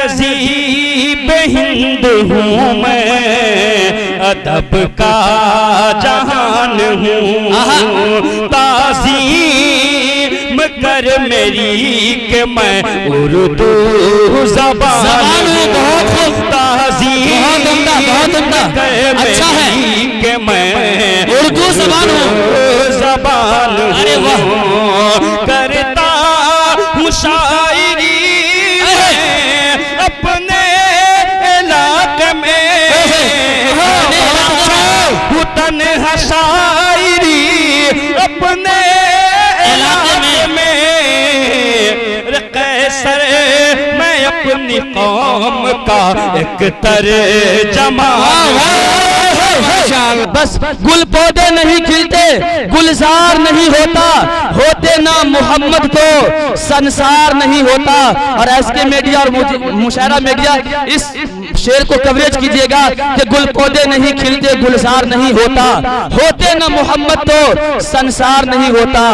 तहजीब हिंद हूँ मैं, अदब का जहान हूँ। ताज़ीम कर मेरी कि मैं उर्दू ज़बान हूँ। ताज़ीम कर मेरी कि मैं उर्दू ज़बान हूँ। अरे वाह, करता हूँ शायरी अपने इलाके में, तन्हा शायरी अपने इलाके में। कैसर मैं अपनी कौम का एक तर्जमा। बस गुल पौधे नहीं खिलते, गुलजार नहीं होता, होते ना मोहम्मद तो संसार नहीं होता। और एसके मीडिया और मुशायरा मीडिया इस शेर को कवरेज कीजिएगा कि गुल पौधे नहीं खिलते, गुलजार नहीं होता, होते ना मोहम्मद तो संसार नहीं होता।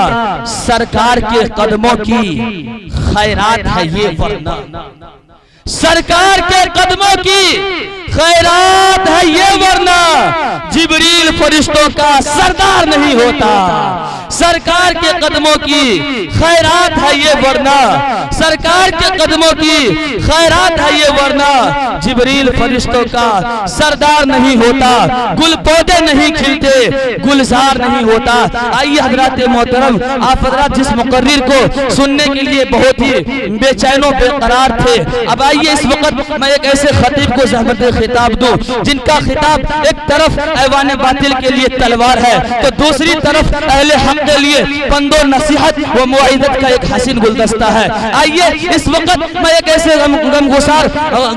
सरकार के कदमों की खैरात है ये वरना, सरकार के कदमों की खैरात है ये वरना, जिब्रील फरिश्तों का सरदार नहीं होता। सरकार के कदमों की खैरात है ये वरना, सरकार के कदमों की खैरात है ये वरना, जिब्रील फरिश्तों का सरदार नहीं होता। गुल पौधे नहीं खिलते, गुलजार नहीं होता। आइए हजरात मोहतरम, आप हजरात जिस मुकर्रिर को सुनने के लिए बहुत ही बेचैनो बेकरार थे, अब आइए इस वक्त मैं एक ऐसे खतीब को ज़हमत खिताब दूं जिनका खिताब एक तरफ ऐवान बातिल के लिए तलवार है तो दूसरी तरफ अहले हक के लिए पंदो नसीहत व मुआइदत का एक हसीन गुलदस्ता है। आइए इस वक्त मैं एक ऐसे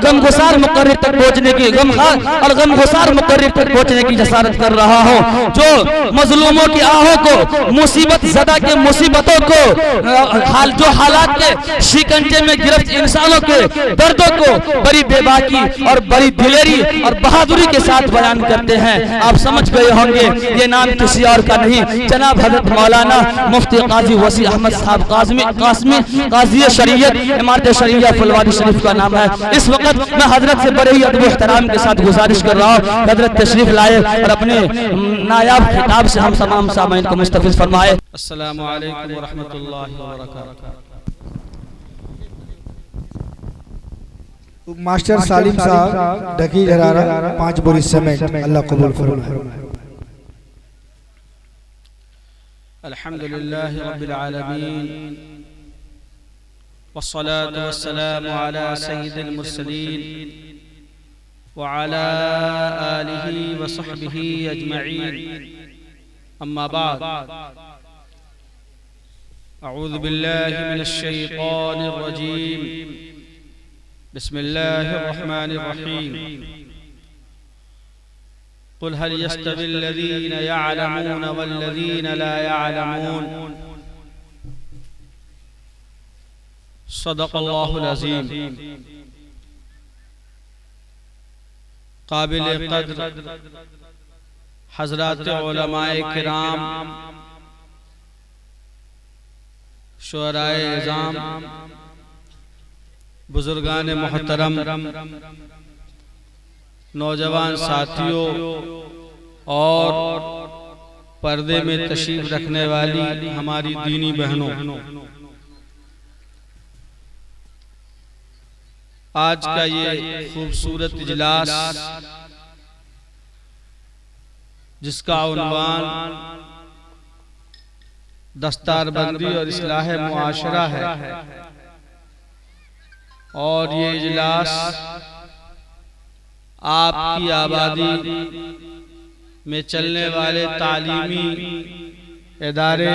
गमगुसार मुकर्रिर तक पहुंचने की गमगुसार मुकर्रिर तक पहुंचने की जसारत कर रहा हूं, जो मजलूमों की आहों को, मुसीबत ज़दा के मुसीबतों को, जो हालात के शिकंजे में गिरफ्त इंसानों के दर्दों को बड़ी बेबाकी और बड़ी दिलेरी और बहादुरी के साथ बयान करते हैं। आप समझ गए होंगे ये नाम किसी और का नहीं, जनाब हजरत मौलाना मुफ्ती काजी वसी अहमद साहब कासमी काजी शरीयत इमारत शरीया फुलवारी शरीफ का नाम है। इस वक्त मैं हजरत से बड़े ही अदब एहतराम के साथ गुजारिश कर रहा हूँ हजरत तशरीफ लाए और अपने नायाब खिताब से हम तमाम सामईन को मुस्तफिज़ फरमाए। अस्सलामु अलैकुम व रहमतुल्लाहि व बरकातहू। मास्टर सालिम साहब ढकी झरारा 5 बोरी समेत अल्लाह कबूल फरमाए। अल्हम्दुलिल्लाहि रब्बिल आलमीन वस्सलातु वस्सलामु अला सय्यिदिल मुरसलीन व अला आलिहि व सहबिहि अजमईन, अम्मा बाद। अऊज़ु बिल्लाहि मिनश शैतानिर रजीम, बिस्मिल्लाहिर रहमानिर रहीम। कुल हल यस्तविल्लज़ीना यअलमून वल्लज़ीना ला यअलमून, सदक़ल्लाहुल अज़ीम। काबिल क़द्र हज़रात उलमाए किराम, शुअराए इज़ाम, बुजुर्गान मोहतरम, नौजवान साथियों और पर्दे में तशरीफ रखने वाली हमारी दीनी बहनों, आज का ये खूबसूरत इजलास जिसका उन्वान दस्तारबंदी और इस्लाह मुआशरा है, और ये इजलास आपकी आबादी में चलने वाले तालीमी इदारे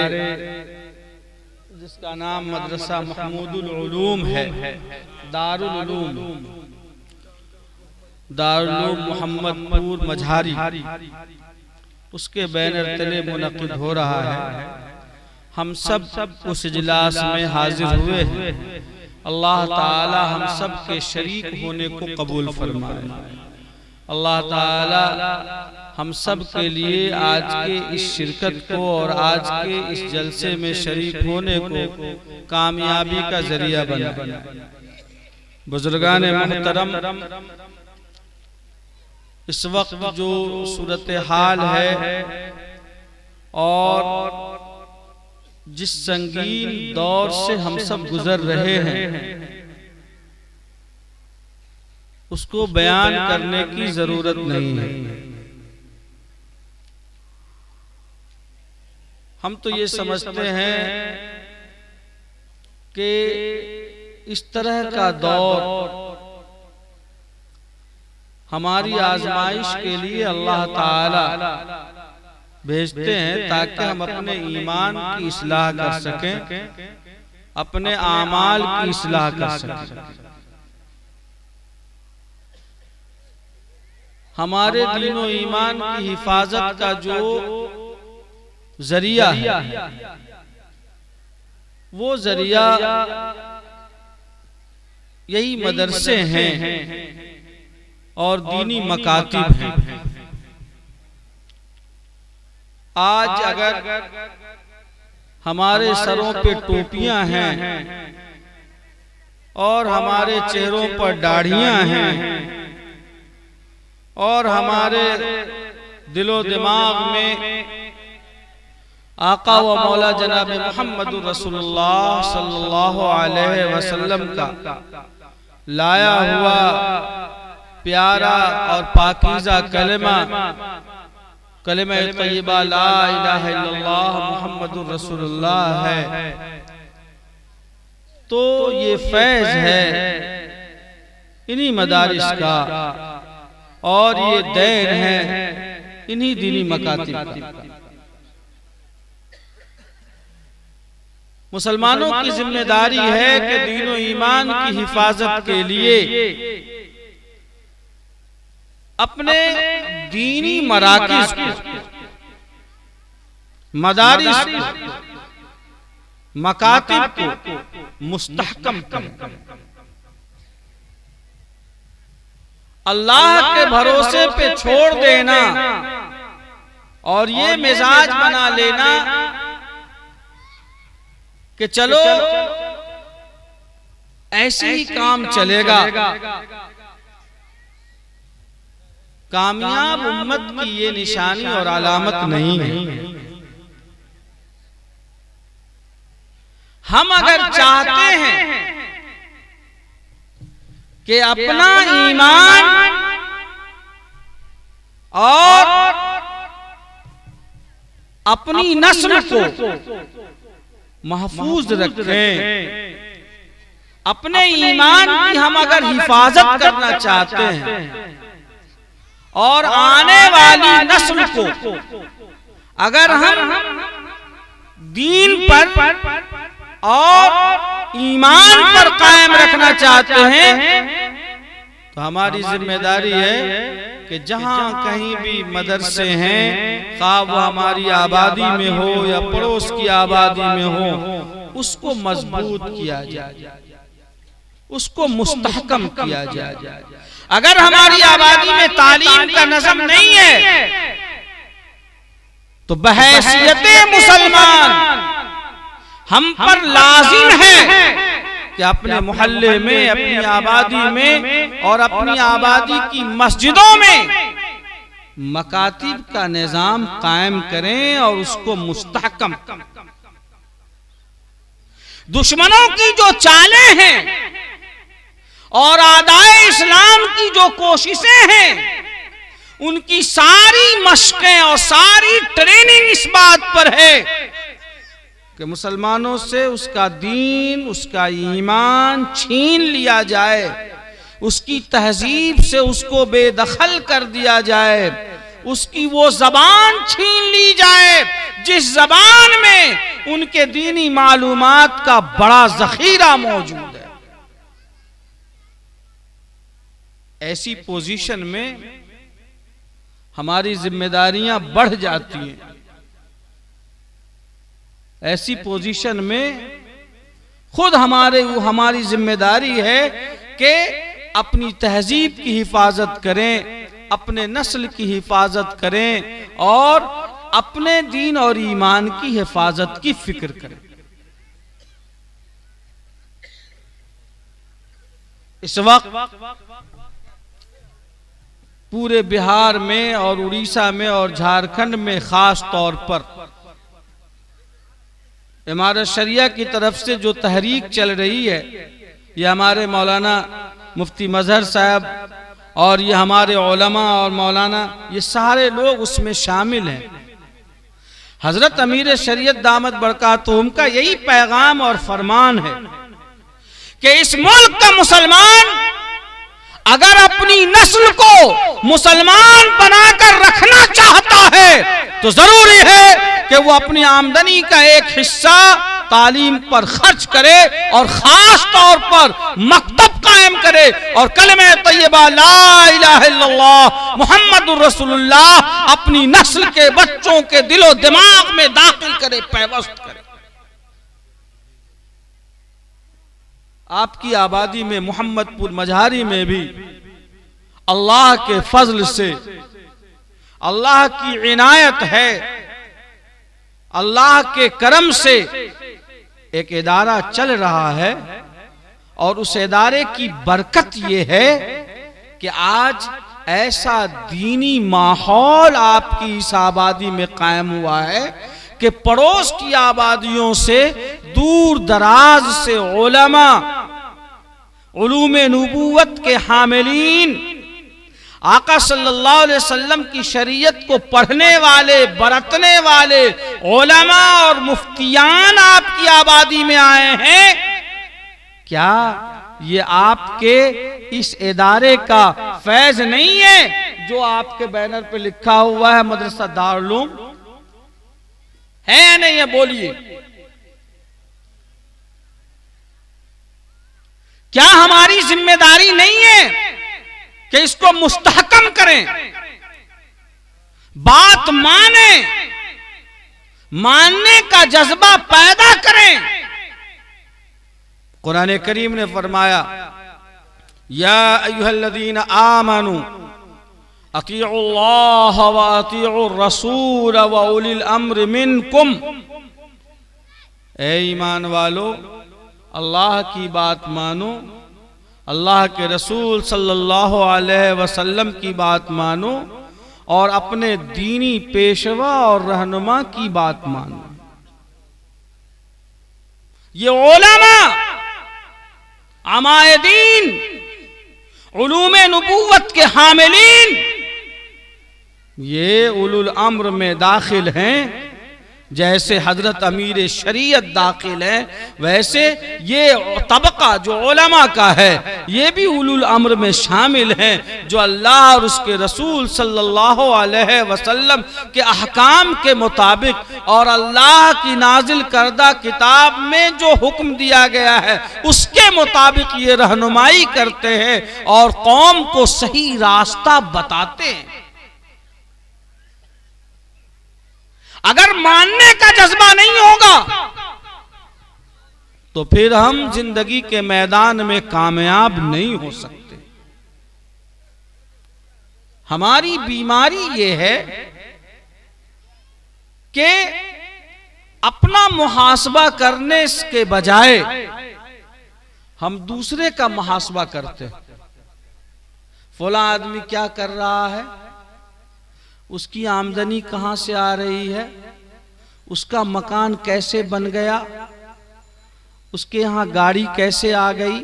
जिसका नाम मदरसा महमूदुल उलूम है, दारुल उलूम मोहम्मदपुर मझारी, उसके बैनर तले मुनक़िद हो रहा है। हम सब उस इजलास में हाजिर हुए हैं। अल्लाह ताला हम सब के शरीक होने को कबूल फरमाए। अल्लाह ताला हम सब के लिए आज के इस शिरकत को और आज के इस जलसे में शरीक होने को कामयाबी का जरिया बनाए। बुजुर्गान मोहतरम, इस वक्त जो सूरत हाल है और जिस संगीन दौर से हम सब गुजर रहे हैं उसको बयान करने की जरूरत नहीं है। हम तो ये समझते हैं कि इस तरह का दौर हमारी आजमाइश के लिए अल्लाह ताला भेजते हैं ताकि हम अपने ईमान की इस्लाह कर सकें, अपने आमाल की इस्लाह कर सकें, हमारे दीनो ईमान की हिफाजत का जो जरिया है वो जरिया यही मदरसे हैं और दीनी मकातिब हैं। आज अगर हमारे सरों पे टोपियां हैं और हमारे चेहरों पर दाढ़ियां हैं और हमारे दिलो दिमाग में आका व मौला जनाब मोहम्मद रसूलुल्लाह सल्लल्लाहु अलैहि वसल्लम का लाया हुआ प्यारा और पाकीज़ा कलिमा तय्यबा ला इलाहा इल्लल्लाह मुहम्मदुर रसूलुल्लाह है, तो ये फैज है इन्हीं मदारिस का और ये दैन है इन्हीं दीनी मकातिब का। मुसलमानों की जिम्मेदारी है कि दीनो ईमान की हिफाजत के लिए अपने दीनी मराकिज़ को, मदारिस को, मकातिब को मुस्तहकम करें। अल्लाह के भरोसे पे छोड़ देना और ये मिजाज बना लेना कि चलो ऐसे ही काम चलेगा, कामयाब उम्मत की ये निशानी और अलामत नहीं है। हम अगर चाहते हैं कि अपना ईमान और अपनी नस्ल को महफूज रखें, अपने ईमान की हम अगर हिफाजत करना चाहते हैं और आने वाली नस्ल को अगर हम दीन पर और ईमान पर कायम रखना चाहते हैं तो हमारी जिम्मेदारी है कि जहां कहीं भी मदरसे हैं, खा वो हमारी आबादी में हो या पड़ोस की आबादी में हो, उसको मजबूत किया जाए, उसको मुस्तहकम किया जाए। अगर हमारी आबादी में तालीम का नज़म नहीं है तो बहैसियते मुसलमान हम पर लाजिम है कि अपने मोहल्ले में, अपनी आबादी में और अपनी आबादी की मस्जिदों में मकातिब का निजाम कायम करें और उसको मुस्तहकम। दुश्मनों की जो चालें हैं और आदाए इस्लाम की जो कोशिशें हैं, उनकी सारी मशक़ें और सारी ट्रेनिंग इस बात पर है कि मुसलमानों से उसका दीन, उसका ईमान छीन लिया जाए, उसकी तहजीब से उसको बेदखल कर दिया जाए, उसकी वो जबान छीन ली जाए जिस जबान में उनके दीनी मालूमात का बड़ा जखीरा मौजूद है। ऐसी पोजीशन में हमारी जिम्मेदारियां बढ़ जाती हैं। ऐसी पोजीशन में खुद हमारी जिम्मेदारी है कि अपनी तहजीब की हिफाजत करें, अपने नस्ल की हिफाजत करें और अपने दीन और ईमान की हिफाजत की फिक्र करें। इस वक्त पूरे बिहार में और उड़ीसा में और झारखंड में खास तौर पर इमारत शरिया की तरफ से जो तहरीक चल रही है, ये हमारे मौलाना मुफ्ती मजहर साहब और ये हमारे उलमा और मौलाना, ये सारे लोग उसमें शामिल हैं। हजरत अमीर शरीयत दामत बरकातुहुम का यही पैगाम और फरमान है कि इस मुल्क का मुसलमान अगर अपनी नस्ल को मुसलमान बनाकर रखना चाहता है तो जरूरी है कि वो अपनी आमदनी का एक हिस्सा तालीम पर खर्च करे और खास तौर पर मकतब कायम करे और कलमे तैयबा ला इलाहा इल्लल्लाह मुहम्मदुर रसूलुल्लाह अपनी नस्ल के बच्चों के दिलो दिमाग में दाखिल करे, पैवस्त करे। आपकी आबादी में मोहम्मदपुर मजहारी में भी अल्लाह के फजल से, अल्लाह की इनायत है, अल्लाह के करम से एक इदारा चल रहा है और उस इदारे की बरकत ये है कि आज ऐसा दीनी माहौल आपकी इस आबादी में कायम हुआ है कि पड़ोस की आबादियों से दूर दराज से उलमा, उलूमे नबूवत के हामिलीन, आका सल्लल्लाहु अलैहि वसल्लम की शरीयत को पढ़ने वाले, बरतने वाले उलमा और मुफ्तियान आपकी आबादी में आए हैं। क्या ये आपके इस इदारे का फैज नहीं है जो आपके बैनर पे लिखा हुआ है मदरसा दारुल उलूम? है या नहीं है? बोलिए। क्या हमारी जिम्मेदारी नहीं है कि इसको मुस्तहकम करें, बात माने, मानने का जज्बा पैदा करें? कुरान करीम ने फरमाया या अय्युहल्लज़ीना आमनू अतीउल्लाह व अतीउर रसूल व उलिल अम्र मिनकुम। ए ईमान वालो, अल्लाह की बात मानो, अल्लाह के रसूल सल्लल्लाहु अलैहि वसल्लम की बात मानो और अपने दीनी पेशवा और रहनुमा की बात मानो। ये उलमा, अमायदीन, उलूमे नबूवत के हामिलीन, ये उलुल अम्र में दाखिल हैं। जैसे हजरत अमीर शरीयत दाखिल है, वैसे ये तबका जो उलमा का है ये भी उलुल अम्र में शामिल हैं, जो अल्लाह और उसके रसूल सल्लल्लाहु अलैहि वसल्लम के अहकाम के मुताबिक और अल्लाह की नाजिल करदा किताब में जो हुक्म दिया गया है उसके मुताबिक ये रहनुमाई करते हैं और कौम को सही रास्ता बताते हैं। अगर मानने का जज्बा नहीं होगा तो फिर हम जिंदगी के मैदान में कामयाब नहीं हो सकते। हमारी बीमारी ये है कि अपना मुहासबा करने के बजाय हम दूसरे का मुहासबा करते हैं। फला आदमी क्या कर रहा है, उसकी आमदनी कहां से आ रही है, उसका मकान कैसे बन गया, उसके यहाँ गाड़ी कैसे आ गई,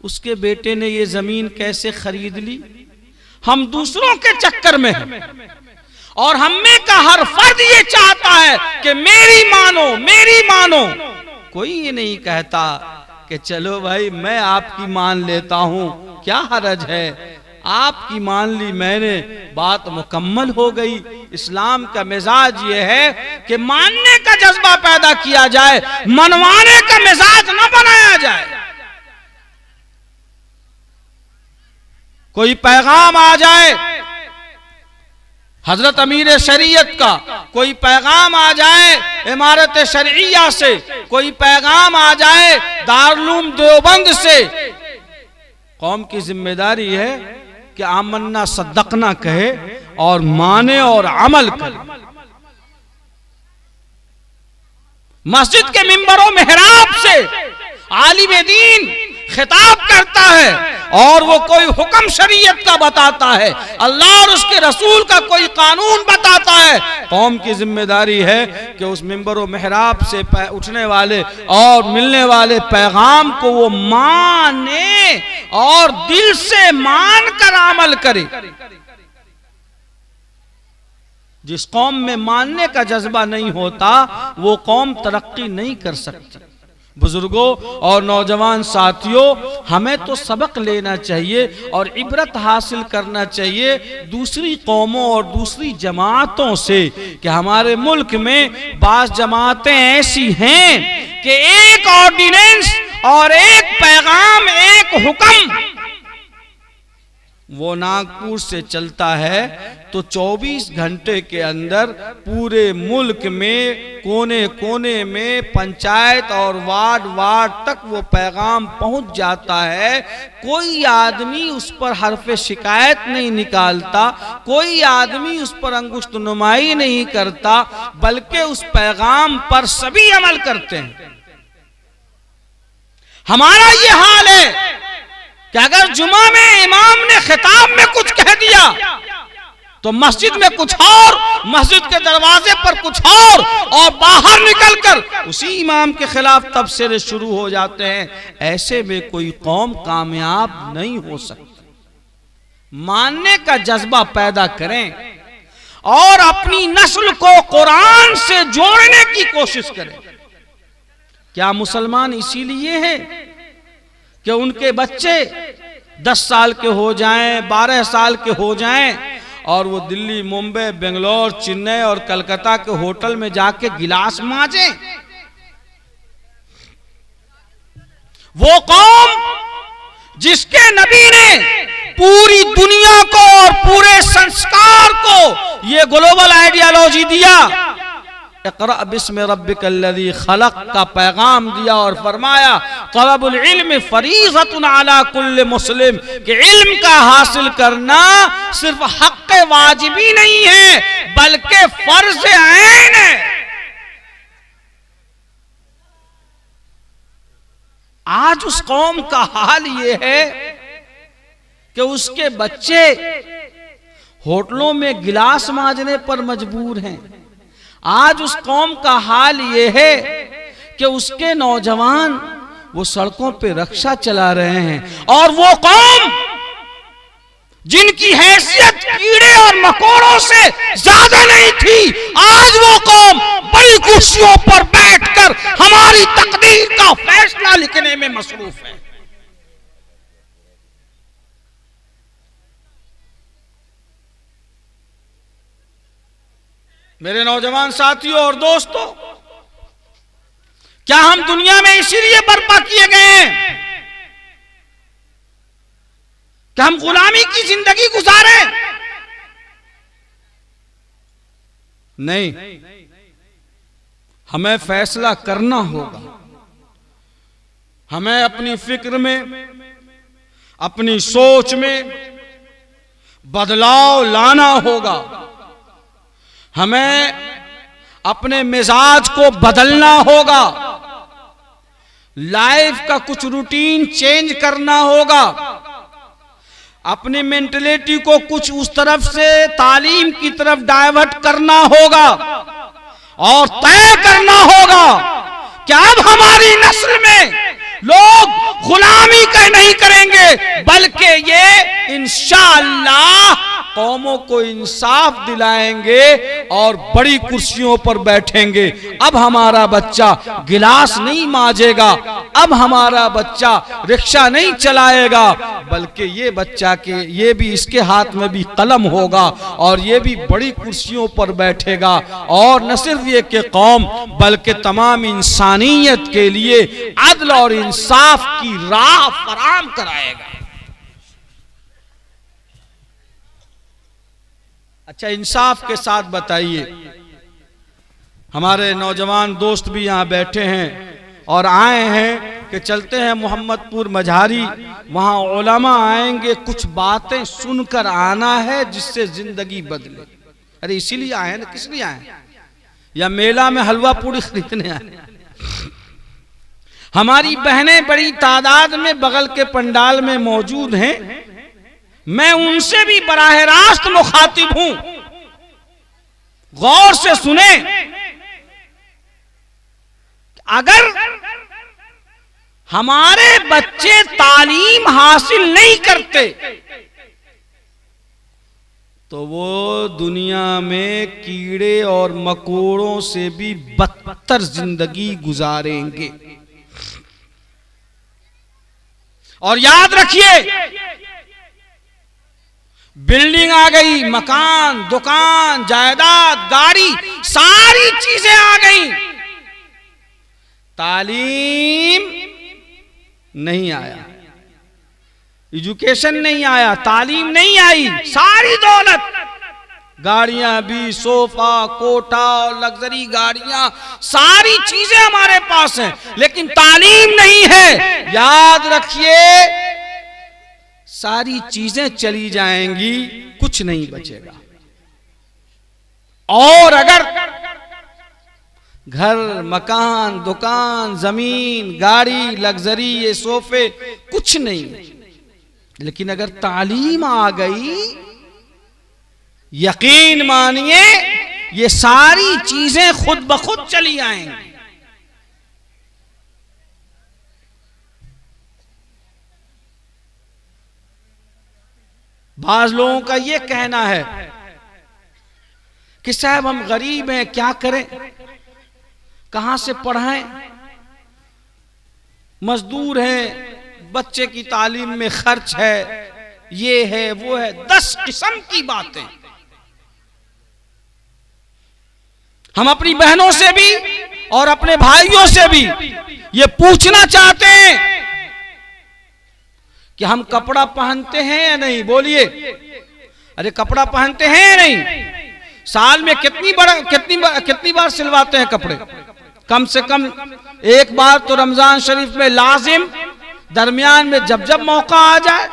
उसके बेटे ने ये जमीन कैसे खरीद ली। हम दूसरों के चक्कर में हैं और हम में का हर फर्द ये चाहता है कि मेरी मानो, मेरी मानो। कोई ये नहीं कहता कि चलो भाई मैं आपकी मान लेता हूं, क्या हरज है, आपकी मान ली मैंने, बात मुकम्मल हो गई। इस्लाम का मिजाज ये है कि मानने का जज्बा पैदा किया जाए, मनवाने का मिजाज न बनाया जाए। कोई पैगाम आ जाए हजरत अमीर शरीयत का, कोई पैगाम आ जाए इमारत शरइया से, कोई पैगाम आ जाए दारुल उलूम देवबंद से, कौम की जिम्मेदारी है कि आमन्ना सद्दकना कहे और माने और अमल करे। मस्जिद के मिंबरों मेहराब से आलिम दीन खिताब करता है और वो कोई हुक्म शरीयत का बताता है, अल्लाह और उसके रसूल का कोई कानून बताता है, कौम की जिम्मेदारी है कि उस मिंबर व मेहराब से उठने वाले और मिलने वाले पैगाम को वो माने और दिल से मान कर अमल करे। जिस कौम में मानने का जज्बा नहीं होता वो कौम तरक्की नहीं कर सकती। बुजुर्गों और नौजवान साथियों, हमें तो सबक लेना चाहिए और इबरत हासिल करना चाहिए दूसरी कौमों और दूसरी जमातों से कि हमारे मुल्क में बास जमातें ऐसी हैं कि एक ऑर्डिनेंस और एक पैगाम, एक हुक्म वो नागपुर से चलता है तो 24 घंटे के अंदर पूरे मुल्क में कोने कोने में पंचायत और वार्ड वार्ड तक वो पैगाम पहुंच जाता है। कोई आदमी उस पर हरफ शिकायत नहीं निकालता, कोई आदमी उस पर अंगुष्ठ नुमाई नहीं करता, बल्कि उस पैगाम पर सभी अमल करते हैं। हमारा ये हाल है कि अगर जुमा में इमाम ने खिताब में कुछ कह दिया तो मस्जिद में कुछ और, मस्जिद के दरवाजे पर कुछ और बाहर निकलकर उसी इमाम के खिलाफ तबसरे शुरू हो जाते हैं। ऐसे में कोई कौम कामयाब नहीं हो सकती। मानने का जज्बा पैदा करें और अपनी नस्ल को कुरान से जोड़ने की कोशिश करें। क्या मुसलमान इसीलिए है कि उनके बच्चे 10 साल के हो जाएं, 12 साल के हो जाएं और वो दिल्ली, मुंबई, बेंगलोर, चेन्नई और कलकत्ता के होटल में जाके गिलास मांजें? वो कौम जिसके नबी ने पूरी दुनिया को और पूरे संस्कार को ये ग्लोबल आइडियोलॉजी दिया, इक़रा बिस्मि रब्बिकल्लज़ी खलक़ का पैगाम दिया और फरमाया तलबुल इल्म फरीज़तुन अला कुल्लि मुस्लिम, कि इल्म का हासिल करना सिर्फ हक़ वाजिबी नहीं है बल्कि फर्ज ऐन है। आज उस कौम का हाल ये है कि उसके बच्चे होटलों में गिलास मांजने पर मजबूर हैं। आज उस कौम का हाल ये है कि उसके नौजवान वो सड़कों पे रक्षा चला रहे हैं और वो कौम जिनकी हैसियत कीड़े और मकोड़ों से ज्यादा नहीं थी, आज वो कौम बड़ी कुर्सियों पर बैठकर हमारी तकदीर का फैसला लिखने में मसरूफ है। मेरे नौजवान साथियों और दोस्तों, क्या हम दुनिया में इसीलिए बर्पा किए गए हैं कि हम गुलामी की जिंदगी गुजारें? नहीं, हमें फैसला करना होगा। हमें अपनी फिक्र में, अपनी सोच में बदलाव लाना होगा। हमें अपने मिजाज को बदलना होगा, लाइफ का कुछ रूटीन चेंज करना होगा, अपनी मेंटलिटी को कुछ उस तरफ से तालीम की तरफ डाइवर्ट करना होगा और तय करना होगा कि अब हमारी नस्ल में लोग गुलामी का नहीं करेंगे बल्कि ये इंशाअल्लाह कौमों को इंसाफ दिलाएंगे और बड़ी कुर्सियों पर बैठेंगे। अब हमारा बच्चा गिलास नहीं मांजेगा, अब हमारा बच्चा रिक्शा नहीं चलाएगा, बल्कि ये बच्चा के ये भी इसके हाथ में भी कलम होगा और ये भी बड़ी कुर्सियों पर बैठेगा और न सिर्फ ये कि कौम बल्कि तमाम इंसानियत के लिए अदल और इंसाफ की राह फराहम कराएगा। अच्छा, इंसाफ के साथ बताइए, हमारे नौजवान दोस्त भी यहाँ बैठे हैं और आए हैं कि चलते हैं मोहम्मदपुर मझारी, वहाँ उलमा आएंगे, कुछ बातें सुनकर आना है जिससे जिंदगी बदले। अरे इसीलिए आए ना, किस लिए आए? या मेला में हलवा पूड़ी खरीदने आए? हमारी बहनें बड़ी तादाद में बगल के पंडाल में मौजूद हैं। मैं उनसे भी बराह रास्त मुखातिब हूं, गौर से सुने। अगर हमारे बच्चे तालीम हासिल नहीं करते तो वो दुनिया में कीड़े और मकोड़ों से भी बदतर जिंदगी गुजारेंगे। और याद रखिए, बिल्डिंग आ गई, मकान, दुकान, जायदाद, गाड़ी, सारी चीजें आ गई, तालीम नहीं आया, एजुकेशन नहीं आया, तालीम नहीं आई। सारी दौलत, गाड़ियां भी, सोफा, कोठा, लग्जरी गाड़ियां, सारी चीजें हमारे पास हैं, लेकिन तालीम नहीं है। याद रखिए, सारी चीजें चली जाएंगी, कुछ नहीं बचेगा। और अगर घर, मकान, दुकान, जमीन, गाड़ी, लग्जरी, ये सोफे, कुछ नहीं, लेकिन अगर तालीम आ गई, यकीन मानिए ये सारी चीजें खुद ब खुद चली आएंगी। बाज लोगों का ये कहना है कि साहब हम गरीब हैं, क्या करें, कहां से पढ़ाएं, मजदूर हैं, बच्चे की तालीम में खर्च है, ये है, वो है, 10 किस्म की बातें। हम अपनी बहनों से भी और अपने भाइयों से भी ये पूछना चाहते हैं कि हम कपड़ा पहनते हैं या नहीं। बोलिए, अरे कपड़ा पहनते हैं या नहीं? साल में कितनी बार सिलवाते हैं कपड़े? कम से कम एक बार तो रमजान शरीफ में लाजिम, दरमियान में जब जब मौका आ जाए,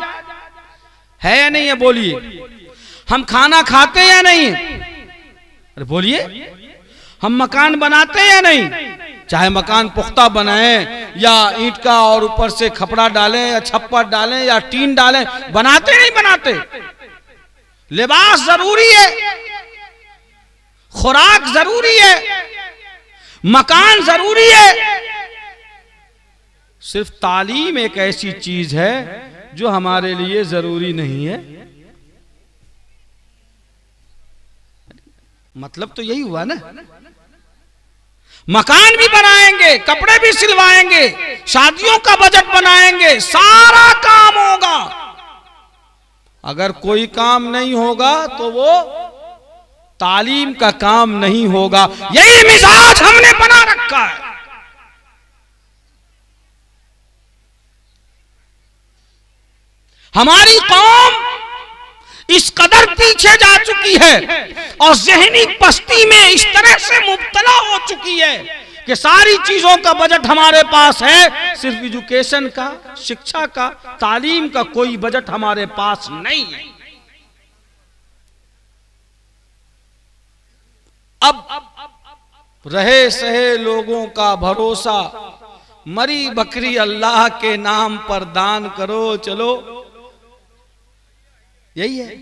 है या नहीं है? बोलिए। हम खाना खाते हैं या नहीं? अरे बोलिए। हम मकान बनाते हैं या नहीं? चाहे मकान पुख्ता बनाएं या ईंट का और ऊपर से खपड़ा डालें या छप्पर डालें या टीन डालें, बनाते नहीं बनाते? लिबास जरूरी है, खुराक जरूरी है, मकान जरूरी है। सिर्फ तालीम एक ऐसी चीज है जो हमारे लिए जरूरी नहीं है। मतलब तो यही हुआ ना। मकान भी बनाएंगे, कपड़े भी सिलवाएंगे, शादियों का बजट बनाएंगे, सारा काम होगा। अगर कोई काम नहीं होगा तो वो तालीम का काम नहीं होगा। यही मिजाज हमने बना रखा है। हमारी कौम इस कदर पीछे जा चुकी है और ज़हनी पस्ती में इस तरह से मुब्तला हो चुकी है कि सारी चीजों का बजट हमारे पास है, सिर्फ एजुकेशन का, शिक्षा का, तालीम का कोई बजट हमारे पास नहीं है। अब रहे सहे लोगों का भरोसा, मरी बकरी अल्लाह के नाम पर दान करो। चलो, यही है,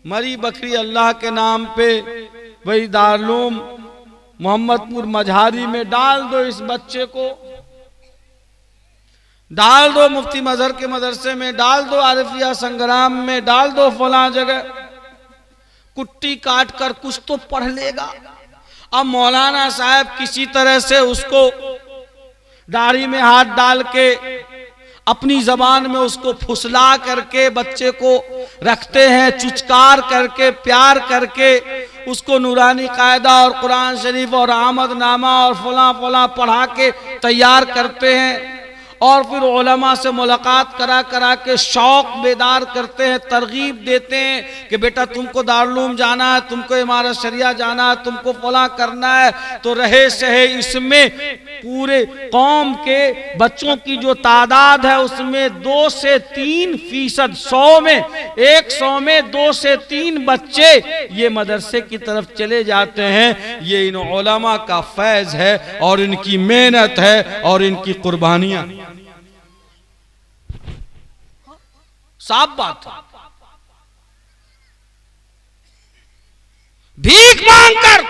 मरी बकरी अल्लाह के नाम पे वही दारुल मोहम्मदपुर मजहारी में डाल दो, इस बच्चे को डाल दो, मुफ्ती मजहर के मदरसे में डाल दो, आरिफिया संग्राम में डाल दो, फलां जगह कुट्टी काट कर कुछ तो पढ़ लेगा। अब मौलाना साहब किसी तरह से उसको दाढ़ी में हाथ डाल के अपनी जबान में उसको फुसला करके बच्चे को रखते हैं, चुचकार करके, प्यार करके उसको नूरानी कायदा और कुरान शरीफ और आमदनामा और फला फला पढ़ा के तैयार करते हैं। और फिर उलमा से मुलाकात करा करा के शौक बेदार करते हैं, तरगीब देते हैं कि बेटा तुमको दारुल जाना है, तुमको इमारत शरिया जाना है, तुमको फला करना है। तो रहे सहे इसमें पूरे कौम के बच्चों की जो तादाद है उसमें 2 से 3% 100 में 2 से 3 बच्चे ये मदरसे की तरफ चले जाते हैं। ये इन उलमा का फैज है और इनकी मेहनत है और इनकी कुर्बानियां। साफ बात है। भीख मांगकर,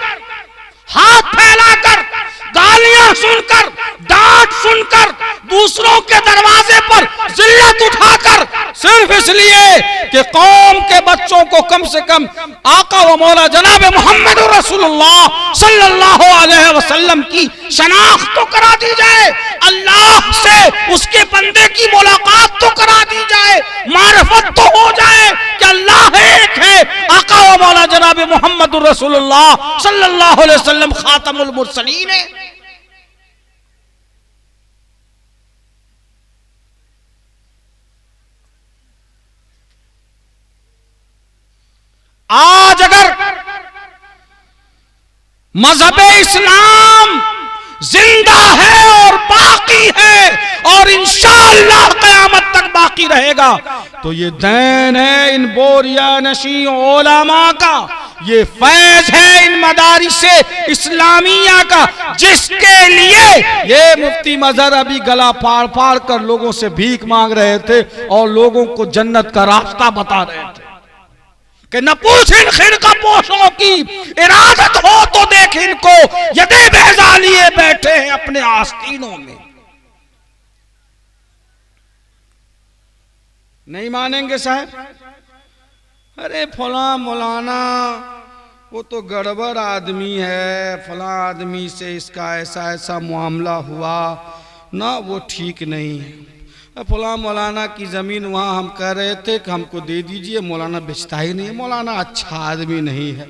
हाथ फैलाकर, गालियां सुनकर, डांट सुनकर, दूसरों के दरवाजे पर जिल्लत उठाकर, सिर्फ इसलिए कि कौम के बच्चों को कम से कम आका व मौला जनाब मोहम्मद रसूलुल्लाह सल्लल्लाहु अलैहि वसल्लम की शनाख्त तो करा दी जाए, अल्लाह से उसके बंदे की मुलाकात तो करा दी जाए, मारिफत तो हो जाए कि अल्लाह एक है, आका व मौला जनाब मोहम्मद रसूलुल्लाह सल्लल्लाहु अलैहि वसल्लम खातमुल मुरसलीन है। आज अगर मजहब इस्लाम जिंदा है और बाकी है और इंशाअल्लाह क़यामत तक बाकी रहेगा, तो ये दैन है इन बोरिया नशी उलमा का, ये फैज है इन मदारिसे इस्लामिया का, जिसके लिए ये मुफ्ती मजहर अभी गला फाड़ फाड़ कर लोगों से भीख मांग रहे थे और लोगों को जन्नत का रास्ता बता रहे थे कि न पूछ इन खिरका पोशों की, इरादत हो तो देख इनको यदे बेजा लिए बैठे हैं अपने आस्तीनों में। नहीं मानेंगे साहब? अरे फला मौलाना वो तो गड़बड़ आदमी है, फला आदमी से इसका ऐसा ऐसा मामला हुआ ना, वो ठीक नहीं है। फला मौलाना की ज़मीन वहाँ हम कह रहे थे कि हमको दे दीजिए, मौलाना बेचता ही नहीं, मौलाना अच्छा आदमी नहीं है।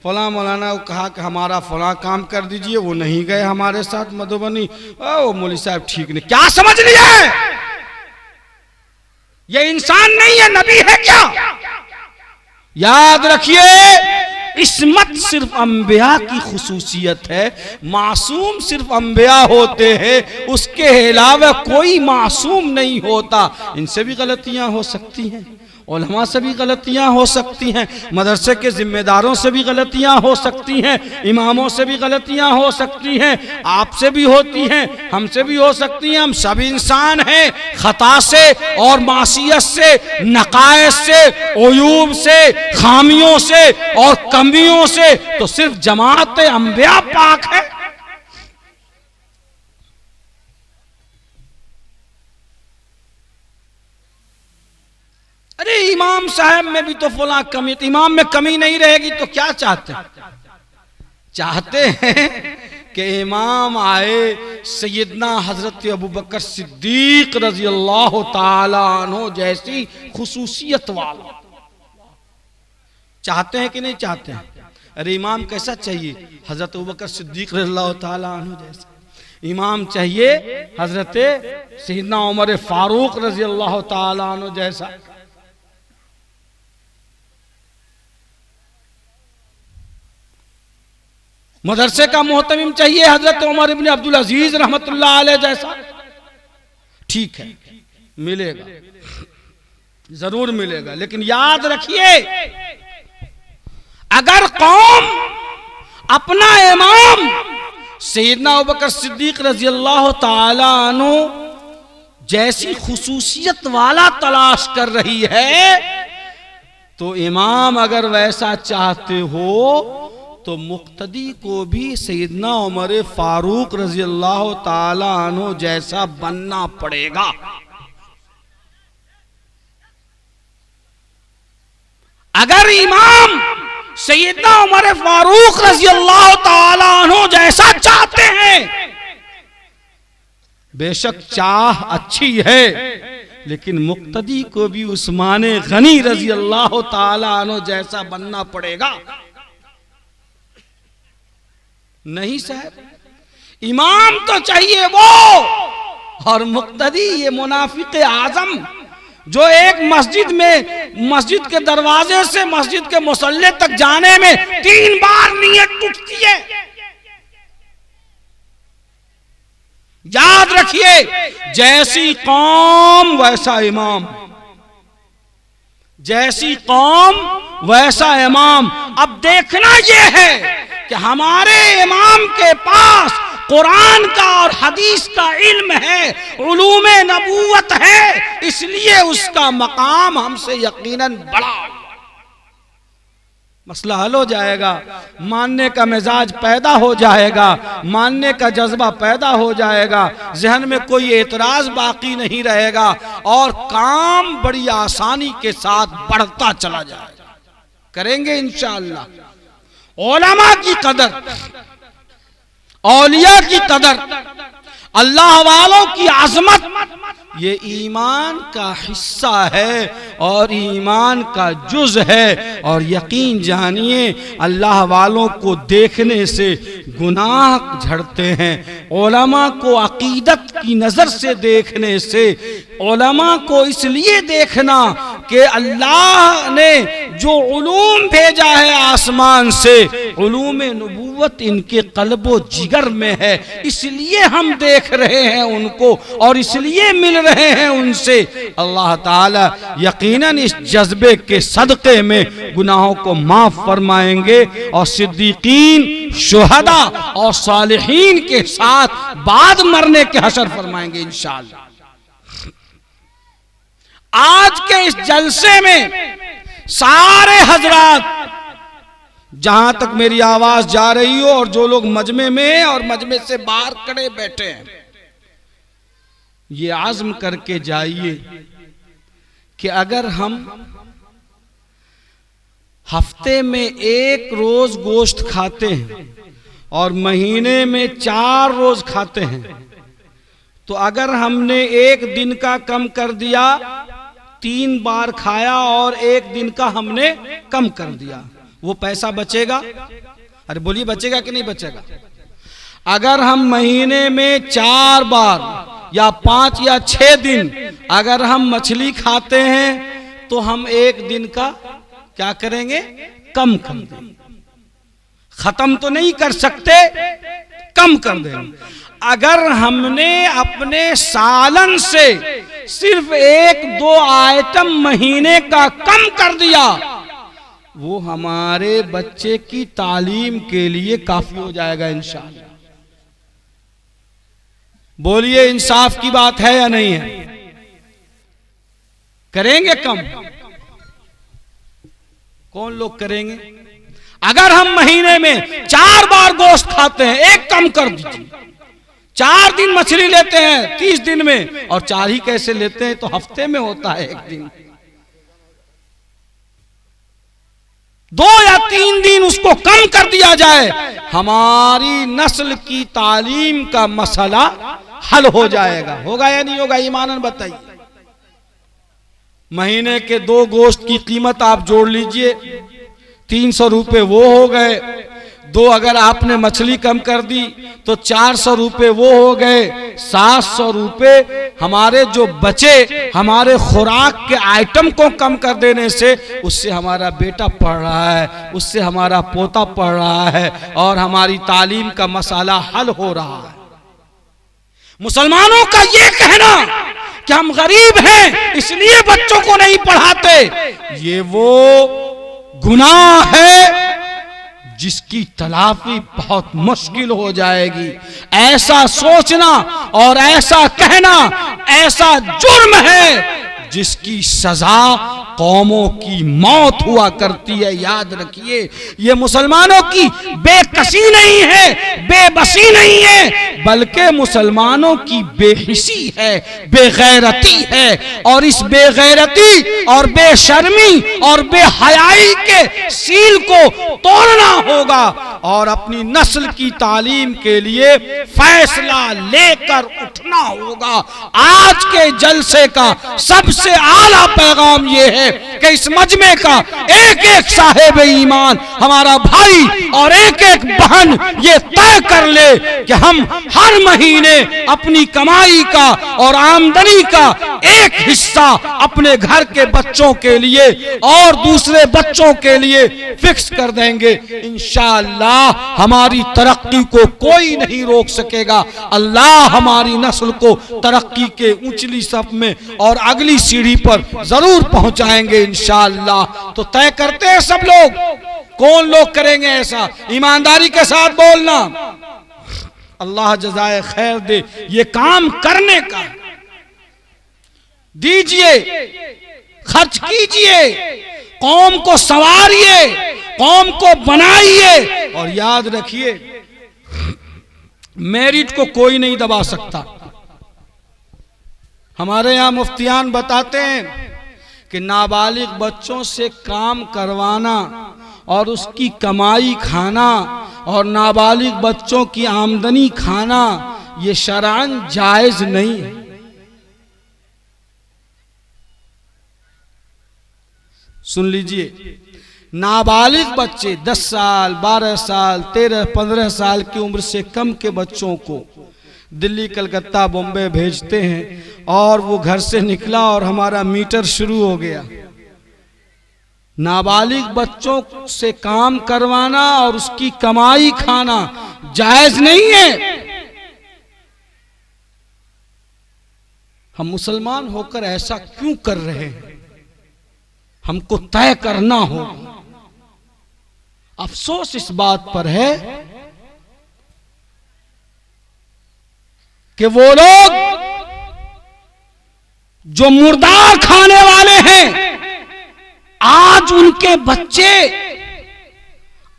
फला मौलाना को कहा कि हमारा फला काम कर दीजिए, वो नहीं गए हमारे साथ मधुबनी, वो मौलवी साहब ठीक नहीं। क्या समझ लिया है? ये इंसान नहीं है, नबी है क्या? याद रखिए, इस्मत सिर्फ अंबिया की खुसूसियत है, मासूम सिर्फ अंबिया होते हैं, उसके अलावा कोई मासूम नहीं होता। इनसे भी गलतियां हो सकती हैं, उलमा से भी गलतियां हो सकती हैं, मदरसे के जिम्मेदारों से भी गलतियां हो सकती हैं, इमामों से भी गलतियां हो सकती हैं, आपसे भी होती हैं, हमसे भी हो सकती हैं। हम सब इंसान हैं, खता से और मासियत से, नकायस से, उयूब से, खामियों से और कमियों से तो सिर्फ जमात अंबिया पाक है। अरे इमाम साहब में भी तो फला कमी, तो इमाम में कमी नहीं रहेगी तो क्या चाहते हैं? चाहते हैं कि इमाम आए सैयदना हजरत अबू बकर सिद्दीक रजी अल्लाह ताला अन्हु जैसी खुसूसियत वाला। चाहते हैं कि नहीं चाहते हैं? अरे इमाम कैसा चाहिए? हजरत अबू बकर सिद्दीक रजी अल्लाह ताला अन्हु जैसा इमाम चाहिए, हजरत सैयदना उमर फारूक रजी अल्लाह ताला अन्हु जैसा। मदरसे का मोहतमिम चाहिए हजरत उमर इब्न अब्दुल अजीज रहमतुल्लाह अलैह जैसा। ठीक है, मिलेगा, जरूर मिलेगा, लेकिन याद रखिए, अगर कौम अपना इमाम सैयदना अबू बकर सिद्दीक रजी अल्लाह ताला अन्हु जैसी खुसूसियत वाला तलाश कर रही है, तो इमाम अगर वैसा चाहते हो तो मुक्तदी को भी सैयदना उमर फारूक रजी अल्लाह ताला अन्हु जैसा बनना पड़ेगा। अगर इमाम सैयदना उमर फारूक रजी अल्लाह ताला अन्हु जैसा चाहते हैं, बेशक चाह अच्छी है, लेकिन मुक्तदी को भी उस्मान गनी रजी अल्लाह ताला अन्हु जैसा बनना पड़ेगा। नहीं साहब, इमाम तो चाहिए वो और मुक्तदी ये मुनाफिक आजम जो एक मस्जिद के दरवाजे से मस्जिद के मुसल्ले तक जाने में 3 बार नीयत टूटती है। याद रखिए, जैसी कौम वैसा इमाम, जैसी कौम वैसा इमाम। अब देखना यह है कि हमारे इमाम के पास कुरान का और हदीस का इल्म है, उलूमे नबूवत है, इसलिए उसका मकाम हमसे यकीनन बड़ा। मसला हल हो जाएगा, मानने का मिजाज पैदा हो जाएगा, मानने का जज्बा पैदा हो जाएगा, जहन में कोई एतराज बाकी नहीं रहेगा और काम बड़ी आसानी के साथ बढ़ता चला जाएगा। करेंगे इंशाअल्लाह। उलमा की कदर, औलिया की कदर, अल्लाह वालों की आजमत, ये ईमान का हिस्सा है और ईमान का जुज है। और यकीन जानिए, अल्लाह वालों को देखने से गुनाह झड़ते हैं। उलमा को अकीदत की नज़र से देखने से, उलमा को इसलिए देखना कि अल्लाह ने जो उलूम भेजा है आसमान से, उलूम नबूवत इनके कल्बो जिगर में है, इसलिए हम देख रहे हैं उनको और इसलिए मिल रहे हैं उनसे। अल्लाह ताला यकीनन इस जज्बे के सदक़े में गुनाहों को माफ फरमाएंगे और सिद्दीकीन, शुहदा और सालिहीन के साथ बाद मरने के हशर फरमाएंगे इंशाअल्लाह। आज के इस जलसे में सारे हजरात, जहां तक मेरी आवाज जा रही हो और जो लोग मजमे में और मजमे से बाहर खड़े बैठे हैं, ये आज़म करके जाइए कि अगर हम हफ्ते में 1 रोज गोश्त खाते हैं और महीने में 4 रोज खाते हैं, तो अगर हमने 1 दिन का कम कर दिया, 3 बार खाया और 1 दिन का हमने कम कर दिया, वो पैसा बचेगा? अरे बोलिए, बचेगा कि नहीं बचेगा? अगर हम महीने में 4 बार या 5 या 6 दिन अगर हम मछली खाते हैं तो हम 1 दिन का क्या करेंगे? कम कर देंगे। खत्म तो नहीं कर सकते, कम कर देंगे। अगर हमने अपने सालन से सिर्फ 1-2 आइटम महीने का कम कर दिया, वो हमारे बच्चे की तालीम के लिए काफी हो जाएगा इंशाअल्लाह। बोलिए, इंसाफ की बात है या नहीं है? करेंगे कम? कौन लोग करेंगे? अगर हम महीने में 4 बार गोश्त खाते हैं, 1 कम कर दीजिए। 4 दिन मछली लेते हैं 30 दिन में, और 4 ही कैसे लेते हैं तो हफ्ते में होता है 1 दिन। 2 या 3 दिन उसको कम कर दिया जाए, हमारी नस्ल की तालीम का मसला हल हो जाएगा। होगा या नहीं होगा? ईमानन बताइए। महीने के 2 गोश्त की कीमत आप जोड़ लीजिए, 300 रुपए वो हो गए। 2 अगर आपने मछली कम कर दी तो 400 रुपए वो हो गए। 700 रुपए हमारे जो बचे, हमारे खुराक के आइटम को कम कर देने से, उससे हमारा बेटा पढ़ रहा है, उससे हमारा पोता पढ़ रहा है और हमारी तालीम का मसाला हल हो रहा है। मुसलमानों का ये कहना कि हम गरीब हैं इसलिए बच्चों को नहीं पढ़ाते, ये वो गुनाह है जिसकी तलाफी बहुत मुश्किल हो जाएगी। ऐसा सोचना और ऐसा कहना ऐसा जुर्म है जिसकी सजा कौमों की मौत हुआ करती है। याद रखिए, ये मुसलमानों की बेकसी नहीं है, बेबसी नहीं है, बल्कि मुसलमानों की बेहिसी है, बेगैरती है। और इस बेगैरती और बेशर्मी और बेहयाई के सील को तोड़ना होगा और अपनी नस्ल की तालीम के लिए फैसला लेकर उठना होगा। आज के जलसे का सबसे आला पैगाम यह है कि इस मजमे का एक एक साहिब ईमान हमारा भाई और एक एक बहन ये तय कर ले कि हम हर महीने अपनी कमाई का और आमदनी का एक हिस्सा अपने घर के बच्चों के लिए और दूसरे बच्चों के लिए फिक्स कर देंगे। इंशाअल्लाह हमारी तरक्की को कोई नहीं रोक सकेगा। अल्लाह हमारी नस्ल को तरक्की के ऊंचली सफ में और अगली सीढ़ी पर जरूर पहुंचाएंगे इंशाअल्लाह। तो तय करते हैं सब लोग, कौन लोग करेंगे ऐसा? ईमानदारी के साथ बोलना। अल्लाह जज़ाए खैर दे ये काम करने का। दीजिए, खर्च कीजिए, कौम को संवारिए, कौम को बनाइए और याद रखिए मेरिट को कोई नहीं दबा सकता। हमारे यहां मुफ्तियान बताते हैं कि नाबालिग बच्चों से काम करवाना और उसकी कमाई खाना और नाबालिग बच्चों की आमदनी खाना ये शरअन जायज नहीं है। सुन लीजिए, नाबालिग बच्चे 10 साल 12 साल 13 15 साल की उम्र से कम के बच्चों को दिल्ली कलकत्ता बॉम्बे भेजते हैं और वो घर से निकला और हमारा मीटर शुरू हो गया। नाबालिग बच्चों से काम करवाना और उसकी कमाई खाना जायज नहीं है। हम मुसलमान होकर ऐसा क्यों कर रहे हैं? हमको तय करना होगा। अफसोस इस बात पर है कि वो लोग जो मुर्दार खाने वाले हैं आज उनके बच्चे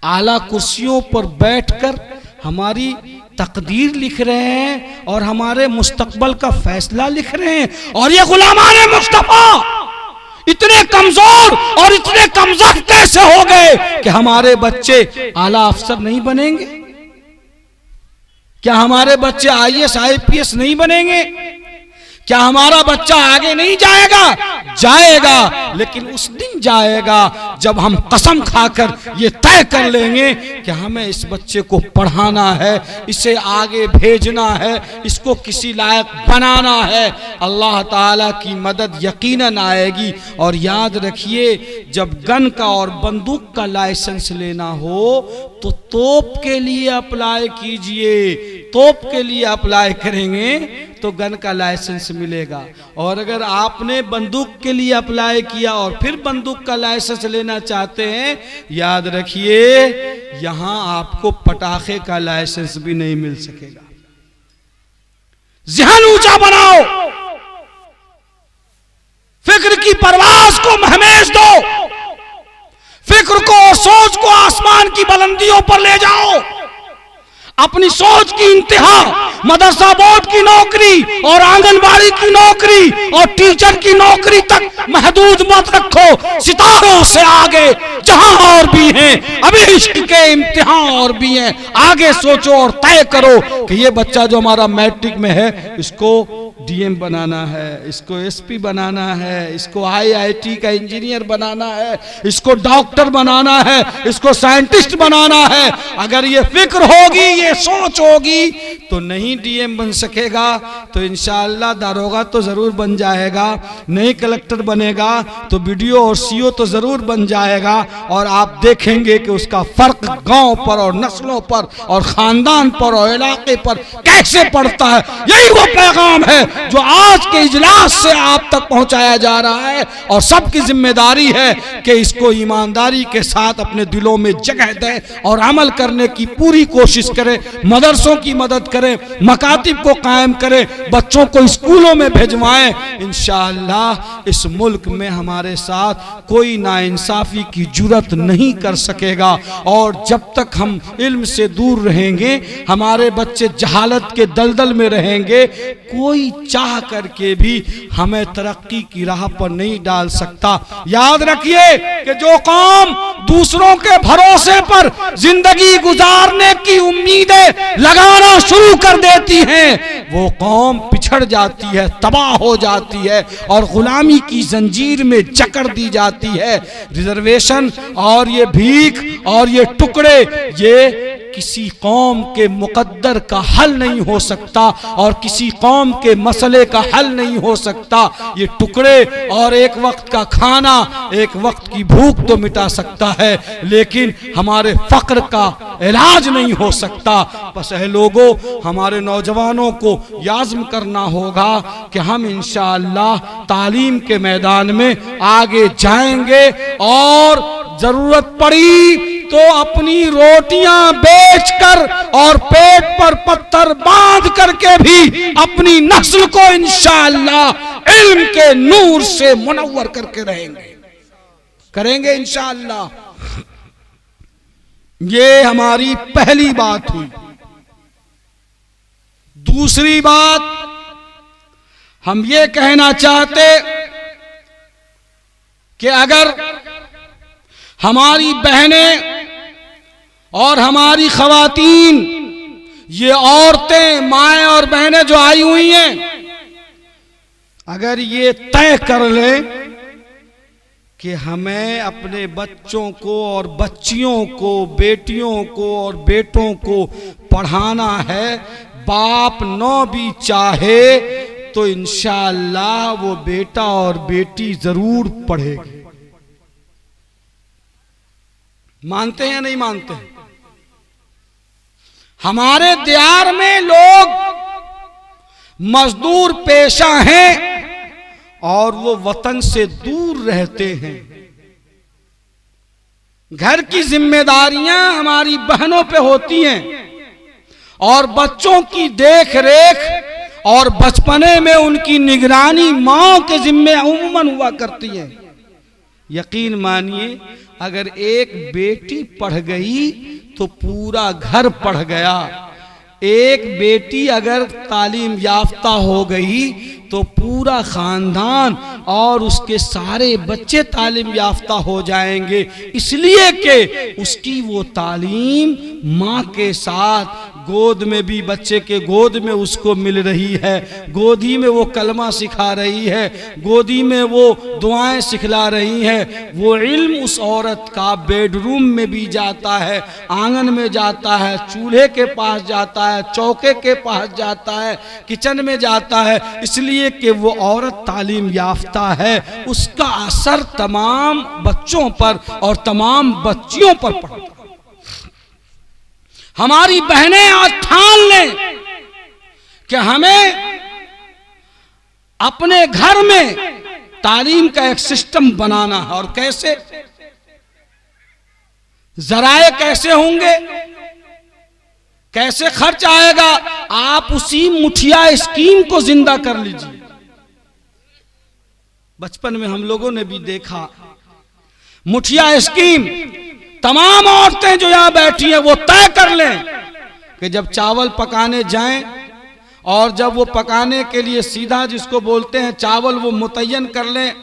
आला कुर्सियों पर बैठकर हमारी तकदीर लिख रहे हैं और हमारे मुस्तकबल का फैसला लिख रहे हैं। और ये गुलामाने मुस्तफा इतने कमजोर और इतने कमजोर कैसे हो गए कि हमारे बच्चे आला अफसर नहीं बनेंगे? क्या हमारे बच्चे IAS IPS नहीं बनेंगे? क्या हमारा बच्चा आगे नहीं जाएगा? जाएगा, लेकिन उस दिन जाएगा जब हम कसम खाकर ये तय कर लेंगे कि हमें इस बच्चे को पढ़ाना है, इसे आगे भेजना है, इसको किसी लायक बनाना है। अल्लाह ताला की मदद यकीनन आएगी। और याद रखिए, जब गन का और बंदूक का लाइसेंस लेना हो तो तोप के लिए अप्लाई कीजिए। तोप के लिए अप्लाई करेंगे तो गन का लाइसेंस मिलेगा। और अगर आपने बंदूक के लिए अप्लाई किया और फिर बंदूक का लाइसेंस लेना चाहते हैं, याद रखिए यहां आपको पटाखे का लाइसेंस भी नहीं मिल सकेगा। ज़हन ऊंचा बनाओ, फिक्र की परवाज को महमेज दो, फिक्र को और सोच को आसमान की बुलंदियों पर ले जाओ। अपनी सोच की इंतहा मदरसा बोर्ड की नौकरी और आंगनबाड़ी की नौकरी और टीचर की नौकरी तक महदूद मत रखो। सितारों से आगे जहां और भी हैं, अभी इश्क के इम्तिहान और भी हैं। आगे सोचो और तय करो कि ये बच्चा जो हमारा मैट्रिक में है, इसको DM बनाना है, इसको SP बनाना है, इसको IIT का इंजीनियर बनाना है, इसको डॉक्टर बनाना है, इसको साइंटिस्ट बनाना है। अगर ये फिक्र होगी, ये सोच होगी, तो नहीं DM बन सकेगा तो इंशाअल्लाह दारोगा तो जरूर बन जाएगा, नहीं कलेक्टर बनेगा तो BDO और CO तो जरूर बन जाएगा। और आप देखेंगे कि उसका फर्क गांव पर और नस्लों पर और खानदान पर और इलाके पर कैसे पड़ता है। यही वो पैगाम है जो आज के इजलास से आप तक पहुंचाया जा रहा है। और सबकी जिम्मेदारी है कि इसको ईमानदारी के साथ अपने दिलों में जगह दें और अमल करने की पूरी कोशिश करें। मदरसों की मदद करें, मकातिब को कायम करें, बच्चों को स्कूलों में भेजवाएं। इंशाअल्लाह इस मुल्क में हमारे साथ कोई नाइंसाफी की जुर्रत नहीं कर सकेगा। और जब तक हम इल्म से दूर रहेंगे, हमारे बच्चे जहालत के दलदल में रहेंगे, कोई चाह करके भी हमें तरक्की की राह पर नहीं डाल सकता। याद रखिए कि जो कौम दूसरों के भरोसे पर जिंदगी गुजारने की उम्मीदें लगाना शुरू कर देती हैं, वो कौम पिछड़ उखड़ जाती है, तबाह हो जाती है और गुलामी की जंजीर में जकड़ दी जाती है। रिजर्वेशन और ये भीख और ये टुकड़े, ये किसी कौम के मुकद्दर का हल नहीं हो सकता और किसी कौम के मसले का हल नहीं हो सकता। ये टुकड़े और एक वक्त का खाना, एक वक्त की भूख तो मिटा सकता है, लेकिन हमारे फक्र का इलाज नहीं हो सकता। बस है लोगों, हमारे नौजवानों को याज़्म करना होगा कि हम इंशाअल्लाह तालीम के मैदान में आगे जाएंगे और जरूरत पड़ी तो अपनी रोटियां बेचकर और पेट पर पत्थर बांध करके भी अपनी नस्ल को इंशाअल्लाह इल्म के नूर से मुनव्वर करके करेंगे इंशाअल्लाह। ये हमारी पहली बात हुई। दूसरी बात हम ये कहना चाहते कि अगर हमारी बहनें और हमारी खवातीन, ये औरतें, माएँ और बहनें जो आई हुई हैं, अगर ये तय कर लें कि हमें अपने बच्चों को और बच्चियों को, बेटियों को और बेटों को पढ़ाना है, बाप न भी चाहे तो इंशाअल्लाह वो बेटा और बेटी जरूर पढ़ेगी। मानते हैं या नहीं मानते हैं? हमारे दियार में लोग मजदूर पेशा हैं और वो वतन से दूर रहते हैं। घर की जिम्मेदारियां हमारी बहनों पे होती हैं और बच्चों की देख रेख और बचपने में उनकी निगरानी माँ के जिम्मे अमूमन हुआ करती है। यकीन मानिए, अगर एक बेटी पढ़ गई तो पूरा घर पढ़ गया। एक बेटी अगर तालीम याफ्ता हो गई तो पूरा खानदान और उसके सारे बच्चे तालीम याफ्ता हो जाएंगे, इसलिए कि उसकी वो तालीम माँ के साथ गोद में भी, बच्चे के गोद में उसको मिल रही है, गोदी में वो कलमा सिखा रही है, गोदी में वो दुआएं सिखला रही है। वो इल्म उस औरत का बेडरूम में भी जाता है, आंगन में जाता है, चूल्हे के पास जाता है, चौके के पास जाता है, किचन में जाता है, इसलिए कि वो औरत तालीम याफ्ता है। उसका असर तमाम बच्चों पर और तमाम बच्चियों पर पड़ता है। हमारी बहनें आज ठान लें कि हमें अपने घर में तालीम का एक सिस्टम बनाना है। और कैसे, जराए कैसे होंगे, कैसे खर्च आएगा, आप उसी मुठिया स्कीम को जिंदा कर लीजिए। बचपन में हम लोगों ने भी देखा मुठिया स्कीम। तमाम औरतें जो यहां बैठी हैं वो तय कर लें कि जब चावल पकाने जाएं और जब वो पकाने के लिए सीधा जिसको बोलते हैं चावल वो मुतय्यन कर लें,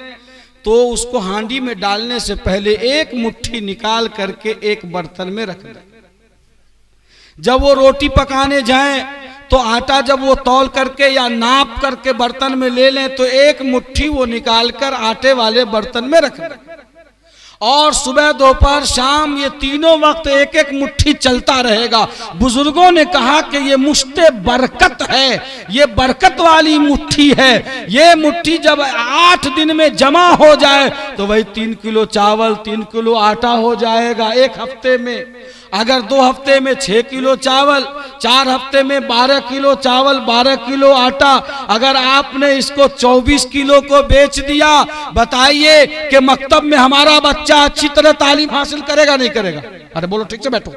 तो उसको हांडी में डालने से पहले एक मुट्ठी निकाल करके एक बर्तन में रख दें। जब वो रोटी पकाने जाएं तो आटा जब वो तौल करके या नाप करके बर्तन में ले लें तो एक मुट्ठी वो निकाल कर आटे वाले बर्तन में रख दें। और सुबह, दोपहर, शाम ये तीनों वक्त एक एक मुट्ठी चलता रहेगा। बुजुर्गों ने कहा कि ये मुश्ते बरकत है, ये बरकत वाली मुट्ठी है। ये मुट्ठी जब 8 दिन में जमा हो जाए तो वही 3 किलो चावल, 3 किलो आटा हो जाएगा एक हफ्ते में। अगर 2 हफ्ते में 6 किलो चावल, 4 हफ्ते में 12 किलो चावल, 12 किलो आटा, अगर आपने इसको 24 किलो को बेच दिया, बताइए कि मकतब में हमारा बच्चा अच्छी तरह तालीम हासिल करेगा नहीं करेगा? अरे बोलो, ठीक से बैठो,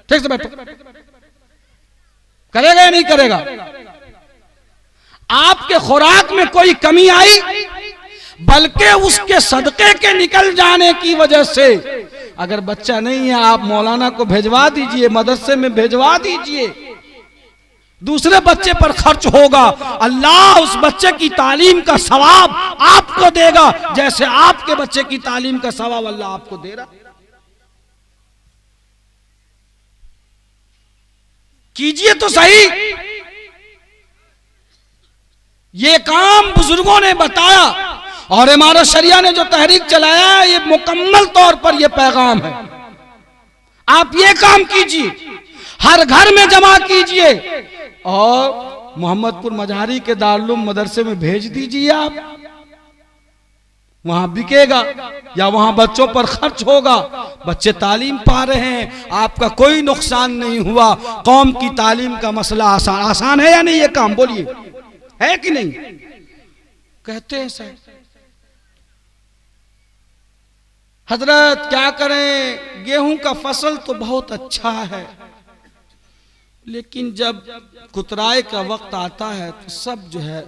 ठीक से बैठो। करेगा या नहीं करेगा? आपके खुराक में कोई कमी आई, बल्कि उसके सदके के निकल जाने की वजह से, अगर बच्चा नहीं है आप मौलाना को भेजवा दीजिए, मदरसे में भेजवा दीजिए, दूसरे बच्चे पर खर्च होगा, अल्लाह उस बच्चे की तालीम का सवाब आपको देगा, जैसे आपके बच्चे की तालीम का सवाब अल्लाह आपको दे रहा। कीजिए तो सही। ये काम बुजुर्गों ने बताया और इमारत शरिया ने जो तहरीक चलाया है, ये मुकम्मल तौर पर ये पैगाम है। आप ये काम कीजिए, हर घर में जमा कीजिए और मोहम्मदपुर मजहरी के दारुल मदरसे में भेज दीजिए। आप वहां बिकेगा या वहां बच्चों पर खर्च होगा, बच्चे तालीम पा रहे हैं, आपका कोई नुकसान नहीं हुआ। कौम की तालीम का मसला आसान है या नहीं? ये काम बोलिए, है कि नहीं? कहते हैं सर हजरत क्या करें, गेहूं का फसल तो बहुत अच्छा है, लेकिन जब कुतराए का वक्त आता है तो सब जो है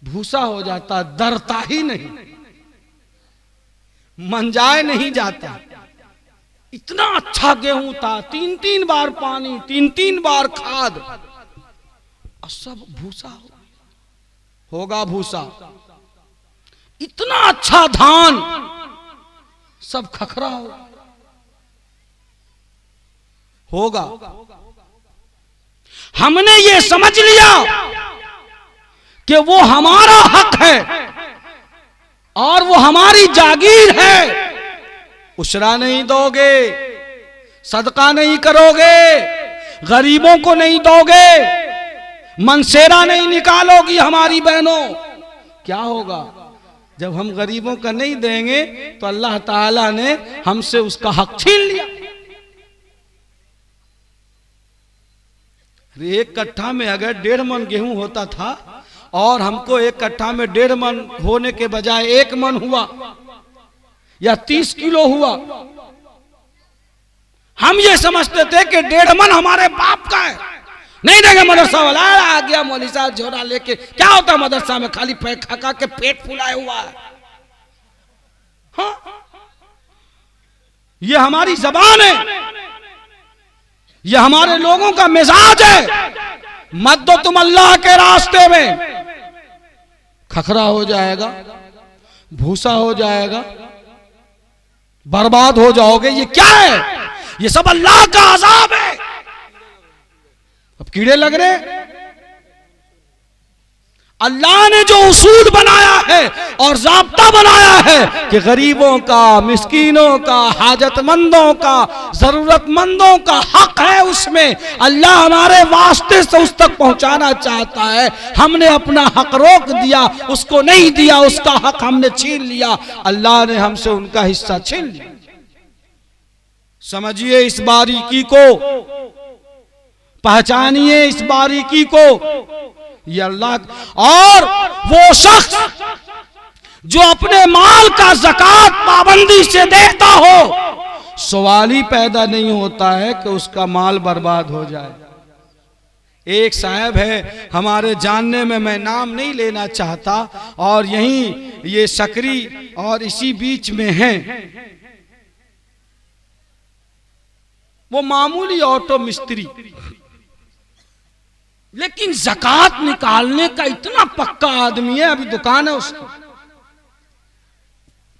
भूसा हो जाता, दरता ही नहीं, मंजाए नहीं जाता। इतना अच्छा गेहूं था, 3-3 बार पानी, 3-3 बार खाद, और सब भूसा होगा भूसा। इतना अच्छा धान सब खखरा होगा। हमने ये समझ लिया कि वो हमारा हक है और वो हमारी जागीर है। उशरा नहीं दोगे, सदका नहीं करोगे, गरीबों को नहीं दोगे, मनसेरा नहीं निकालोगी हमारी बहनों, क्या होगा? जब हम गरीबों का नहीं देंगे तो अल्लाह ताला ने हमसे उसका हक छीन लिया। एक कट्ठा में अगर 1.5 मन गेहूं होता था और हमको एक कट्ठा में 1.5 मन होने के बजाय 1 मन हुआ या 30 किलो हुआ, हम ये समझते थे कि 1.5 मन हमारे बाप का है, नहीं देंगे मदरसा वाला। आ गया मौलवी साहब झोरा लेके, क्या होता है मदरसा में? खाली खा के पेट फुलाए हुआ है। हाँ? ये हमारी जबान है, ये हमारे लोगों का मिजाज है। मत दो तुम अल्लाह के रास्ते में, खखरा हो जाएगा, भूसा हो जाएगा, बर्बाद हो जाओगे। ये क्या है? ये सब अल्लाह का अजाब है। अब कीड़े लग रहे। अल्लाह ने जो उसूल बनाया है और ज़ाब्ता बनाया है कि गरीबों का, मिस्कीनों का, हाजतमंदों का, जरूरतमंदों का हक है, उसमें अल्लाह हमारे वास्ते से उस तक पहुंचाना चाहता है। हमने अपना हक रोक दिया, उसको नहीं दिया, उसका हक हमने छीन लिया, अल्लाह ने हमसे उनका हिस्सा छीन लिया। समझिए इस बारीकी को, पहचानिए इस बारीकी को। ये अल्लाह। और वो शख्स जो अपने माल का ज़कात पाबंदी से देता हो, सवाल ही पैदा नहीं होता है कि उसका माल बर्बाद हो जाए। एक साहब है हमारे जानने में, मैं नाम नहीं लेना चाहता, और यहीं ये सकरी और इसी बीच में है। वो मामूली ऑटो मिस्त्री, लेकिन ज़कात निकालने का इतना पक्का आदमी है। अभी दुकान है उसकी,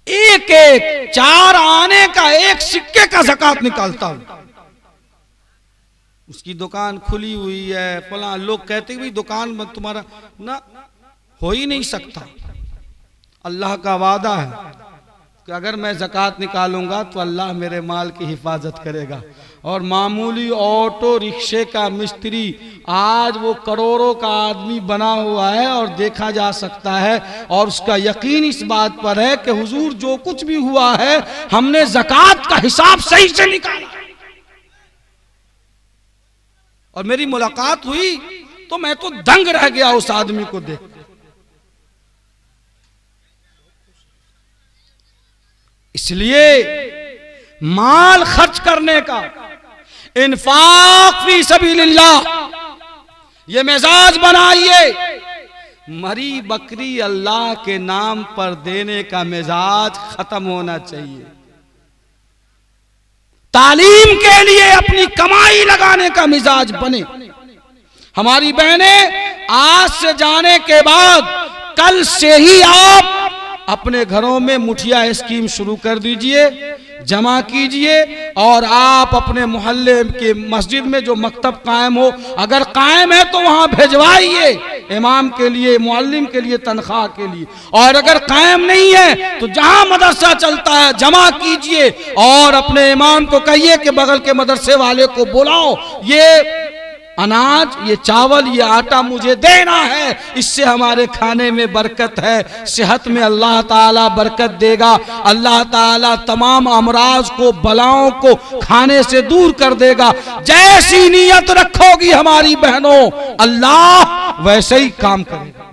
एक 4 आने का 1 सिक्के का ज़कात निकालता हूं। उसकी दुकान खुली हुई है, फला। लोग कहते हैं भाई दुकान में तुम्हारा ना हो ही नहीं सकता। अल्लाह का वादा है कि अगर मैं ज़कात निकालूंगा तो अल्लाह मेरे माल की हिफाजत करेगा। और मामूली ऑटो रिक्शे का मिस्त्री आज वो करोड़ों का आदमी बना हुआ है, और देखा जा सकता है, और उसका यकीन इस बात पर है कि हुजूर जो कुछ भी हुआ है हमने ज़कात का हिसाब सही से निकाला। और मेरी मुलाकात हुई तो मैं तो दंग रह गया उस आदमी को देख। इसलिए माल खर्च करने का, इन्फाक फी सबीलिल्लाह, ये मिजाज बनाइए। मरी बकरी अल्लाह के नाम पर देने का मिजाज खत्म होना चाहिए। तालीम के लिए अपनी कमाई लगाने का मिजाज बने। हमारी बहनें, आज से जाने के बाद कल से ही आप अपने घरों में मुठिया स्कीम शुरू कर दीजिए, जमा कीजिए, और आप अपने मोहल्ले के मस्जिद में जो मकतब कायम हो, अगर कायम है तो वहां भेजवाइए। इमाम के लिए, मुअल्लिम के लिए, तनख्वाह के लिए। और अगर कायम नहीं है तो जहां मदरसा चलता है जमा कीजिए और अपने इमाम को कहिए कि बगल के मदरसे वाले को बुलाओ, ये अनाज, ये चावल, ये आटा मुझे देना है, इससे हमारे खाने में बरकत है, सेहत में अल्लाह ताला बरकत देगा। अल्लाह ताला तमाम अमराज को, बलाओं को खाने से दूर कर देगा। जैसी नीयत रखोगी हमारी बहनों, अल्लाह वैसे ही काम करेगा।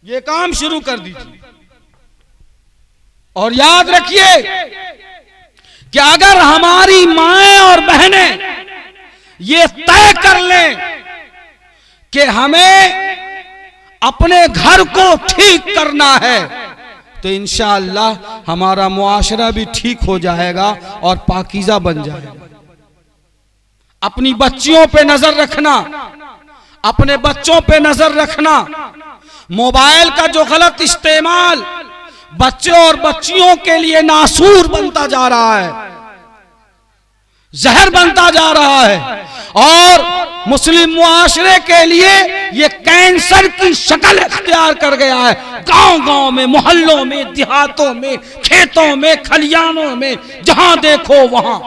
ये काम शुरू कर दीजिए और याद रखिए कि अगर हमारी माएं और बहनें ये तय कर लें कि हमें अपने घर को ठीक करना है तो इंशाअल्लाह हमारा मुआशरा भी ठीक हो जाएगा और पाकीज़ा बन जाएगा। अपनी बच्चियों पे नजर रखना, अपने बच्चों पे नजर रखना। मोबाइल का जो गलत इस्तेमाल बच्चे और बच्चियों के लिए नासूर बनता जा रहा है, जहर बनता जा रहा है और मुस्लिम मुआशरे के लिए ये कैंसर की शक्ल इख्तियार कर गया है। गांव गांव में, मोहल्लों में, देहातों में, खेतों में, खलियानों में, जहां देखो वहां।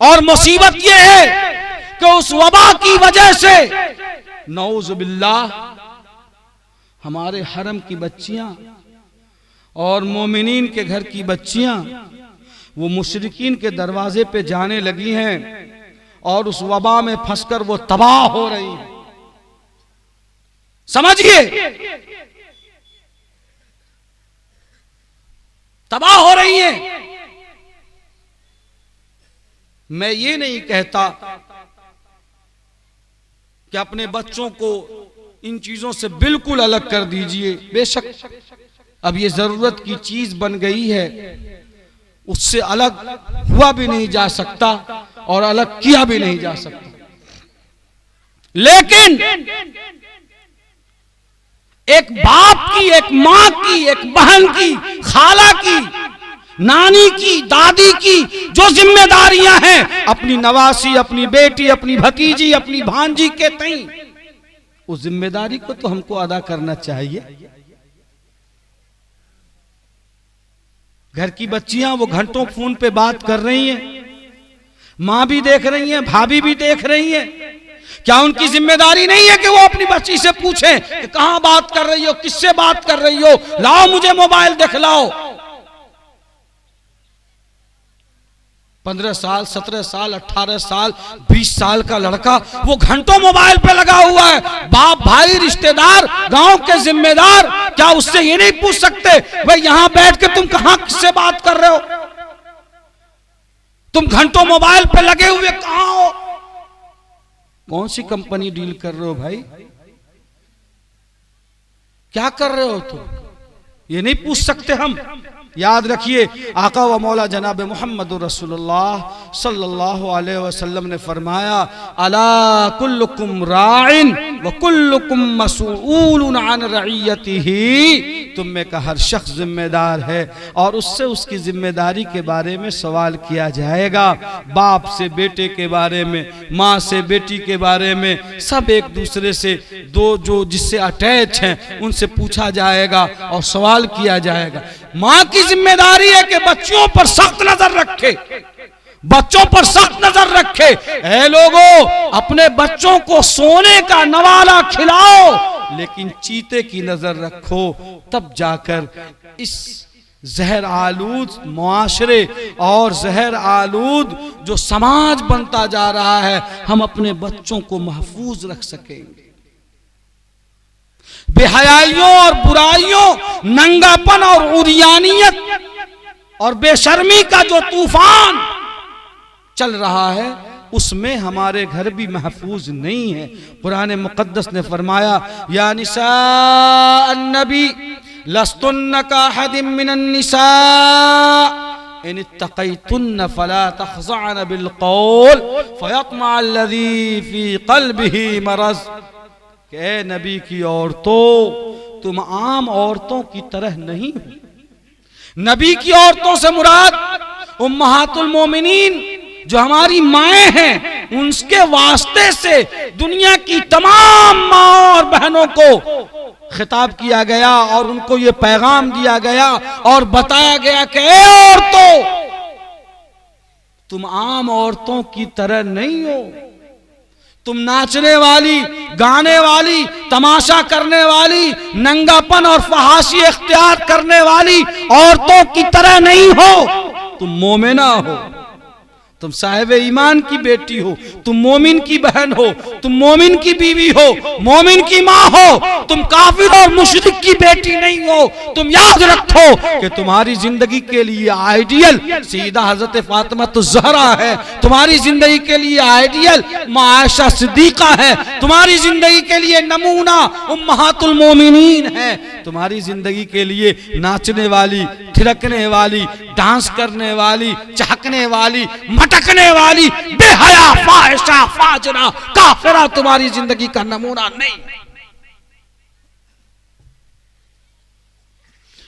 और मुसीबत ये है कि उस वबा की वजह से नऊज़ुबिल्लाह हमारे हरम की बच्चियां और मोमिनीन के घर की बच्चियां वो मुशरिकीन के दरवाजे पे जाने लगी हैं और उस वबा में फंसकर वो तबाह हो रही हैं। समझिए, तबाह हो रही हैं। मैं ये नहीं कहता कि अपने बच्चों को इन चीजों से बिल्कुल अलग कर दीजिए, बेशक अब ये जरूरत की चीज बन गई है, उससे अलग हुआ भी नहीं जा सकता और अलग किया भी नहीं जा सकता। लेकिन एक बाप की, एक मां की, एक बहन की, खाला की, नानी की, दादी की जो जिम्मेदारियां हैं अपनी नवासी, अपनी बेटी, अपनी भतीजी, अपनी भांजी के तई, उस जिम्मेदारी को तो हमको अदा करना चाहिए। घर की बच्चियां वो घंटों फोन पे बात कर रही हैं, मां भी देख रही हैं, भाभी भी देख रही हैं। क्या उनकी जिम्मेदारी नहीं है कि वो अपनी बच्ची से पूछें कि कहां बात कर रही हो, किससे बात कर रही हो, लाओ मुझे मोबाइल दिखलाओ। 15 साल, 17 साल, 18 साल, 20 साल का लड़का वो घंटों मोबाइल पे लगा हुआ है। बाप, भाई, रिश्तेदार, गांव के जिम्मेदार क्या उससे ये नहीं पूछ सकते भाई यहां बैठ के तुम कहां किससे बात कर रहे हो, तुम घंटों मोबाइल पे लगे हुए कहां हो, कौन सी कंपनी डील कर रहे हो भाई, क्या कर रहे हो तुम, ये नहीं पूछ सकते हम। याद रखिए, आका व मौला जनाब मोहम्मद रसूलुल्लाह सल्लल्लाहु अलैहि वसल्लम ने फरमाया, अला कुल्लुकुम राइन व कुल्लुकुम मसऊलुन अन रइयतिही, तुम में का हर शख्स जिम्मेदार है और उससे उसकी जिम्मेदारी के बारे में सवाल किया जाएगा। बाप से बेटे के बारे में, माँ से बेटी के बारे में, सब एक दूसरे से दो जो जिससे अटैच हैं उनसे पूछा जाएगा और सवाल किया जाएगा। माँ की जिम्मेदारी है कि बच्चों पर सख्त नजर रखे, बच्चों पर सख्त नजर रखे। ऐ लोगों, अपने बच्चों को सोने का नवाला खिलाओ लेकिन चीते की नजर रखो, तब जाकर इस जहर आलूद मुआशरे और जहर आलूद जो समाज बनता जा रहा है हम अपने बच्चों को महफूज रख सकेंगे। बेहयाइयों और बुराइयों, नंगापन और उरियानियत और बेशर्मी का जो तूफान चल रहा है उसमें हमारे घर भी महफूज नहीं है। कुरान मुकद्दस ने फरमाया, या निसा अन्नबी लस्तुन्न का हदिम मिनन निसा इन इत्तक़ैतुन्न फला तख़ज़अन बिलक़ौल फ़यत्मअ अल्लज़ी फ़ी क़ल्बिही मरज़। कि नबी की औरतों, तुम आम औरतों की तरह नहीं हो। नबी की औरतों से मुराद उम्महातुल मोमिनीन जो हमारी माएँ हैं, उनके वास्ते से दुनिया की तमाम माँ और बहनों को खिताब किया गया और उनको ये पैगाम दिया गया और बताया गया कि ए औरतों, तुम आम औरतों की तरह नहीं हो। तुम नाचने वाली, गाने वाली, तमाशा करने वाली, नंगापन और फहाशी इख्तियार करने वाली औरतों की तरह नहीं हो। तुम मोमिना हो, तुम साहिब ईमान की बेटी हो, तुम मोमिन की बहन हो, तुम मोमिन की बीवी हो, मोमिन की माँ हो, तुम काफिर और मुशरिक की बेटी नहीं हो। तुम याद रखो कि तुम्हारी जिंदगी के लिए आइडियल सीधा हजरत फातिमा ज़हरा है, तुम्हारी जिंदगी के लिए आइडियल माँ आयशा सिद्दीका है, तुम्हारी जिंदगी के लिए नमूना उम्महातुल मोमिनीन है, तुम्हारी जिंदगी के लिए नाचने वाली, थिरकने वाली, डांस करने वाली, चहकने वाली, मटकने वाली, बेहया, फाहिशा, फाजरा, काफिरा तुम्हारी जिंदगी का नमूना नहीं।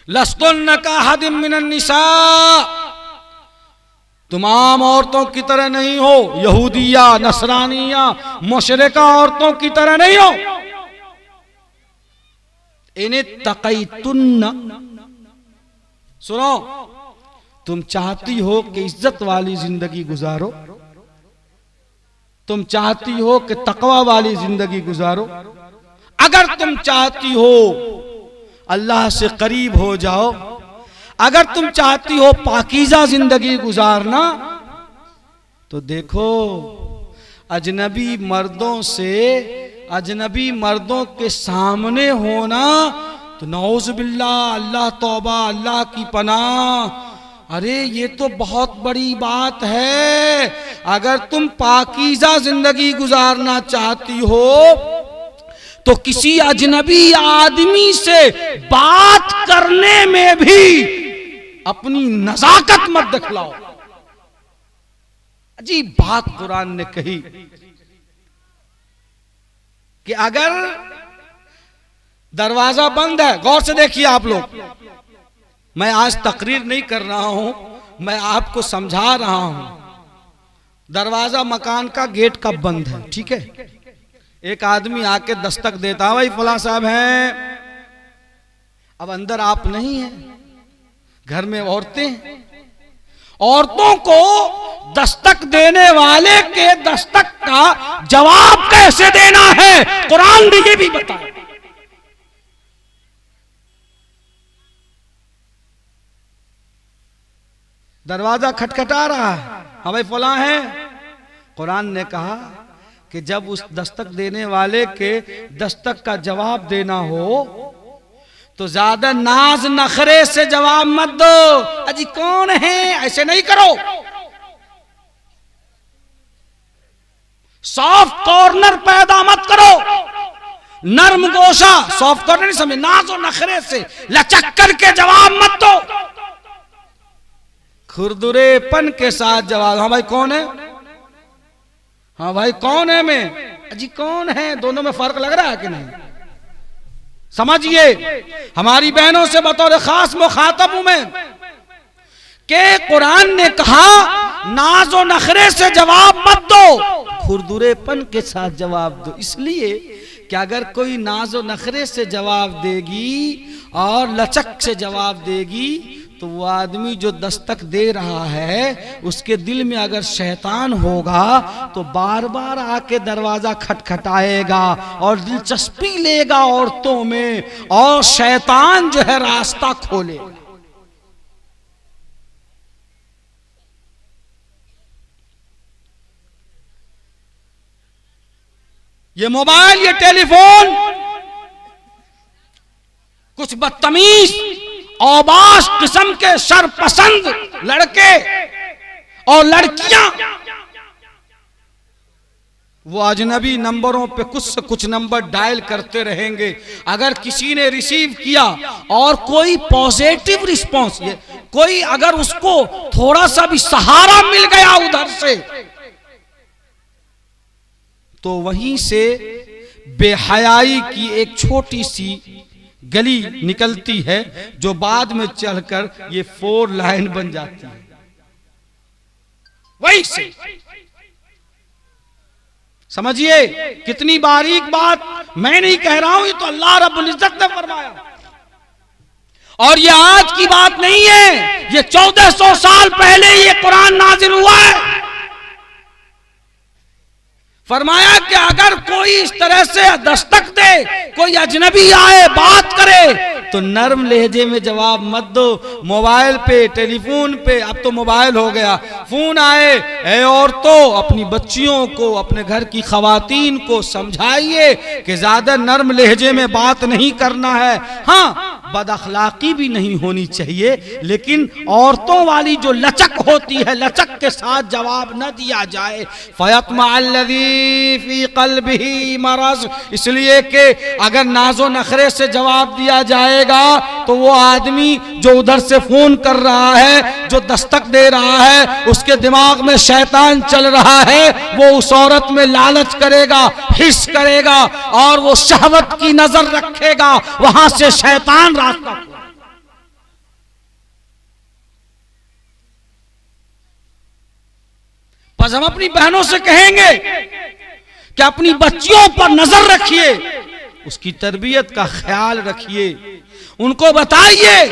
लस्तुन्न का हदिम मिनन निसा, तुम आम औरतों की तरह नहीं हो, यहूदिया, नसरानिया, मुशरिका औरतों की तरह नहीं हो। इन्हें तक़ैतुन्न, सुनो, तुम चाहती हो कि इज्जत वाली जिंदगी गुजारो, तुम चाहती हो कि तकवा वाली जिंदगी गुजारो, अगर तुम चाहती हो अल्लाह से करीब हो जाओ, अगर तुम चाहती हो पाकीज़ा जिंदगी गुजारना, तो देखो अजनबी मर्दों से, अजनबी मर्दों के सामने होना तो नऊज़ बिल्लाह, अल्लाह तौबा, अल्लाह की पनाह, अरे ये तो बहुत बड़ी बात है। अगर तुम पाकीज़ा जिंदगी गुजारना चाहती हो तो किसी अजनबी आदमी से बात करने में भी अपनी नजाकत मत दिखलाओ। अजीब बात कुरान ने कही कि अगर दरवाजा बंद है, गौर से देखिए आप लोग, मैं आज तकरीर नहीं कर रहा हूं, मैं आपको समझा रहा हूं। दरवाजा मकान का गेट कब बंद है, ठीक है, एक आदमी आके दस्तक देता, भाई फला साहब हैं, अब अंदर आप नहीं हैं, घर में औरतें हैं, औरतों को दस्तक देने वाले के दस्तक का जवाब कैसे देना है कुरान ने ये भी बताया। दरवाजा खटखटा रहा है, हाँ भाई फला है, कुरान ने कहा कि जब उस दस्तक देने वाले के दस्तक का जवाब देना हो तो ज्यादा नाज नखरे से जवाब मत दो, अजी कौन है, ऐसे नहीं करो। सॉफ्ट कॉर्नर पैदा मत करो, नर्म गोशा, सॉफ्ट कॉर्नर नहीं समझे, नाज और नखरे से लचक करके जवाब मत दो, खुरदुरेपन के साथ जवाब, हाँ भाई कौन है, हाँ भाई कौन है, मैं अजी कौन है, दोनों में फर्क लग रहा है कि नहीं। समझिए, हमारी बहनों से बतौर खास मुखातब हूं मैं कि कुरान ने कहा नाजो नखरे से जवाब मत दो, खुरदुरेपन के साथ जवाब दो। इसलिए कि अगर कोई नाजो नखरे से जवाब देगी और लचक से जवाब देगी तो वो आदमी जो दस्तक दे रहा है उसके दिल में अगर शैतान होगा तो बार बार आके दरवाजा खटखटाएगा और दिलचस्पी लेगा औरतों में, और शैतान जो है रास्ता खोलेगा। ये मोबाइल, ये टेलीफोन, कुछ बदतमीज औबाश किस्म के शरपसंद लड़के और लड़कियां वो अजनबी नंबरों पे कुछ से कुछ नंबर डायल करते रहेंगे। अगर किसी ने रिसीव किया और कोई पॉजिटिव रिस्पॉन्स, कोई अगर उसको थोड़ा सा भी सहारा मिल गया उधर से, तो वहीं से बेहयाई की एक छोटी सी गली निकलती है जो बाद में चलकर ये 4 लाइन बन जाती है। वहीं से समझिए कितनी बारीक बात, मैं नहीं कह रहा हूं, ये तो अल्लाह रब्बुल इज्जत ने फरमाया। और ये आज की बात नहीं है, ये 1400 साल पहले ये कुरान नाजिल हुआ है। फरमाया कि अगर कोई इस तरह से दस्तक दे, कोई अजनबी आए बात करे, तो नरम लहजे में जवाब मत दो। मोबाइल पे, टेलीफोन पे, अब तो मोबाइल हो गया, फोन आए, ऐ औरतों अपनी बच्चियों को, अपने घर की खवातीन को समझाइए कि ज्यादा नरम लहजे में बात नहीं करना है। हाँ, बदअखलाकी भी नहीं होनी चाहिए, लेकिन औरतों वाली जो लचक होती है, लचक के साथ जवाब न दिया जाए। फयत्मअल्लज़ी फी क़ल्बिही मरज़, इसलिए कि अगर नाज़ो नखरे से जवाब दिया जाएगा तो वो आदमी जो उधर से फोन कर रहा है, जो दस्तक दे रहा है, उसके दिमाग में शैतान चल रहा है, वो उस औरत में लालच करेगा, हिस्स करेगा और वो शहवत की नजर रखेगा, वहां से शैतान रास्ता। बस हम अपनी बहनों से कहेंगे कि अपनी बच्चियों पर नजर रखिए, उसकी तरबियत का ख्याल रखिए, उनको बताइए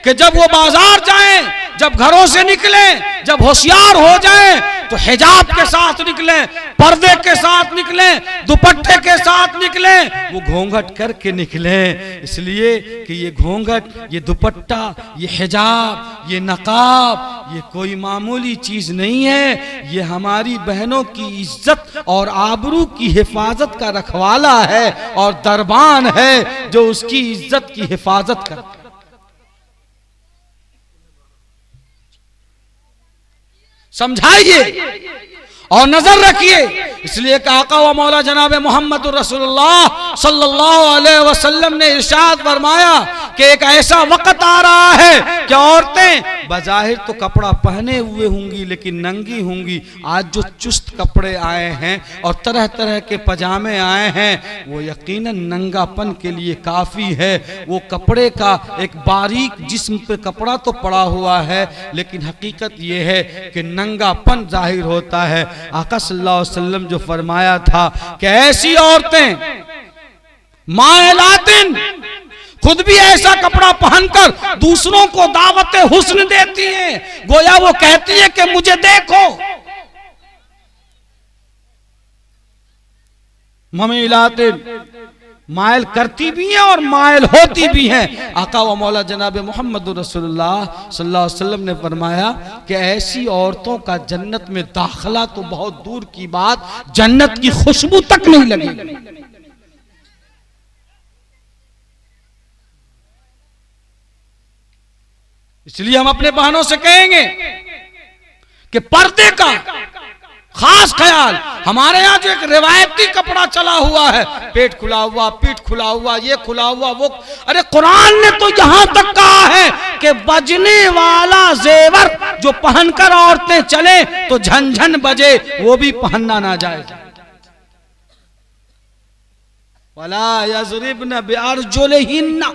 कि जब वो बाजार जाएं, जब घरों से निकलें, जब होशियार हो जाएं तो हिजाब के साथ निकलें, पर्दे के साथ निकलें, दुपट्टे के साथ निकलें, वो घूंघट करके निकलें। इसलिए कि ये घूंघट, ये दुपट्टा, ये हिजाब, ये नकाब, ये कोई मामूली चीज नहीं है, ये हमारी बहनों की इज्जत और आबरू की हिफाजत का रखवाला है और दरबान है जो उसकी इज्जत की हिफाजत करता है। समझाइए और नजर रखिए। इसलिए कि आका व मौला जनाब मोहम्मद रसूलुल्लाह सल्लल्लाहु अलैहि वसल्लम ने इरशाद फरमाया कि एक ऐसा वक्त आ रहा है कि औरतें बज़ाहिर तो कपड़ा पहने हुए होंगी लेकिन नंगी होंगी। आज जो चुस्त कपड़े आए हैं और तरह तरह के पजामे आए हैं, वो यकीनन नंगापन के लिए काफ़ी है। वो कपड़े का एक बारीक जिस्म पे कपड़ा तो पड़ा हुआ है, लेकिन हकीकत ये है कि नंगापन जाहिर होता है। आका सल्लल्लाहु अलैहि वसल्लम जो फरमाया था कि ऐसी औरतें माइलातिन, खुद भी ऐसा कपड़ा पहनकर दूसरों को दावत हुस्न देती हैं, गोया वो कहती है कि मुझे देखो। ममीलातिन, मायल करती भी हैं और मायल होती भी हैं। आका व मौला जनाब मोहम्मद रसूलुल्लाह सल्लल्लाहु अलैहि वसल्लम ने फरमाया कि ऐसी औरतों का जन्नत में दाखिला तो बहुत दूर की बात, जन्नत की खुशबू तक नहीं लगेगी। इसलिए हम अपने बहनों से कहेंगे कि पर्दे का खास ख्याल। हमारे यहाँ जो एक रिवायती कपड़ा चला हुआ है, पेट खुला हुआ, पीठ खुला हुआ, ये खुला हुआ, वो, अरे कुरान ने तो यहां तक कहा है कि बजने वाला जेवर जो पहनकर औरतें चले तो झनझन बजे, वो भी पहनना ना जाए। वला यज़रिबन बिअरजुलिहिन्ना,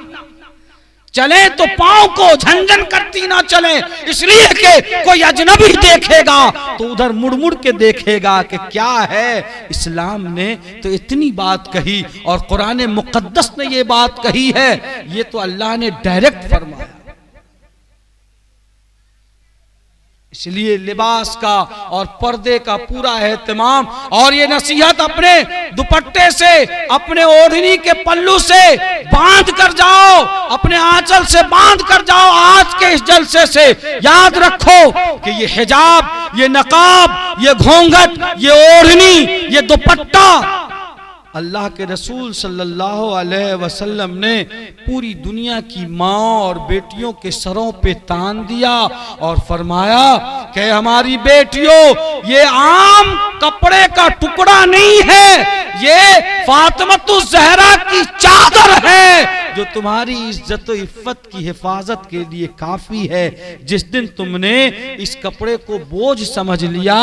चले तो पांव को झंझन करती ना चले, इसलिए कि कोई अजनबी देखेगा तो उधर मुड़ मुड़ के देखेगा कि क्या है। इस्लाम ने तो इतनी बात कही और कुरान मुकद्दस ने ये बात कही है, ये तो अल्लाह ने डायरेक्ट फरमाया। इसलिए लिबास का और पर्दे का पूरा एहतमाम और ये नसीहत अपने दुपट्टे से, अपने ओढ़नी के पल्लू से बांध कर जाओ, अपने आंचल से बांध कर जाओ। आज के इस जलसे से याद रखो कि ये हिजाब, ये नकाब, ये घूंघट, ये ओढ़नी, ये दुपट्टा अल्लाह के रसूल सल्लल्लाहु अलैहि वसल्लम ने पूरी दुनिया की माँ और बेटियों के सरों पे तान दिया और फरमाया कि हमारी बेटियों, ये आम कपड़े का टुकड़ा नहीं है, ये फातिमतुज़ ज़हरा की चादर है जो तुम्हारी इज्जत और इफ़्फ़त की हिफाजत के लिए काफी है। जिस दिन तुमने इस कपड़े को बोझ समझ लिया,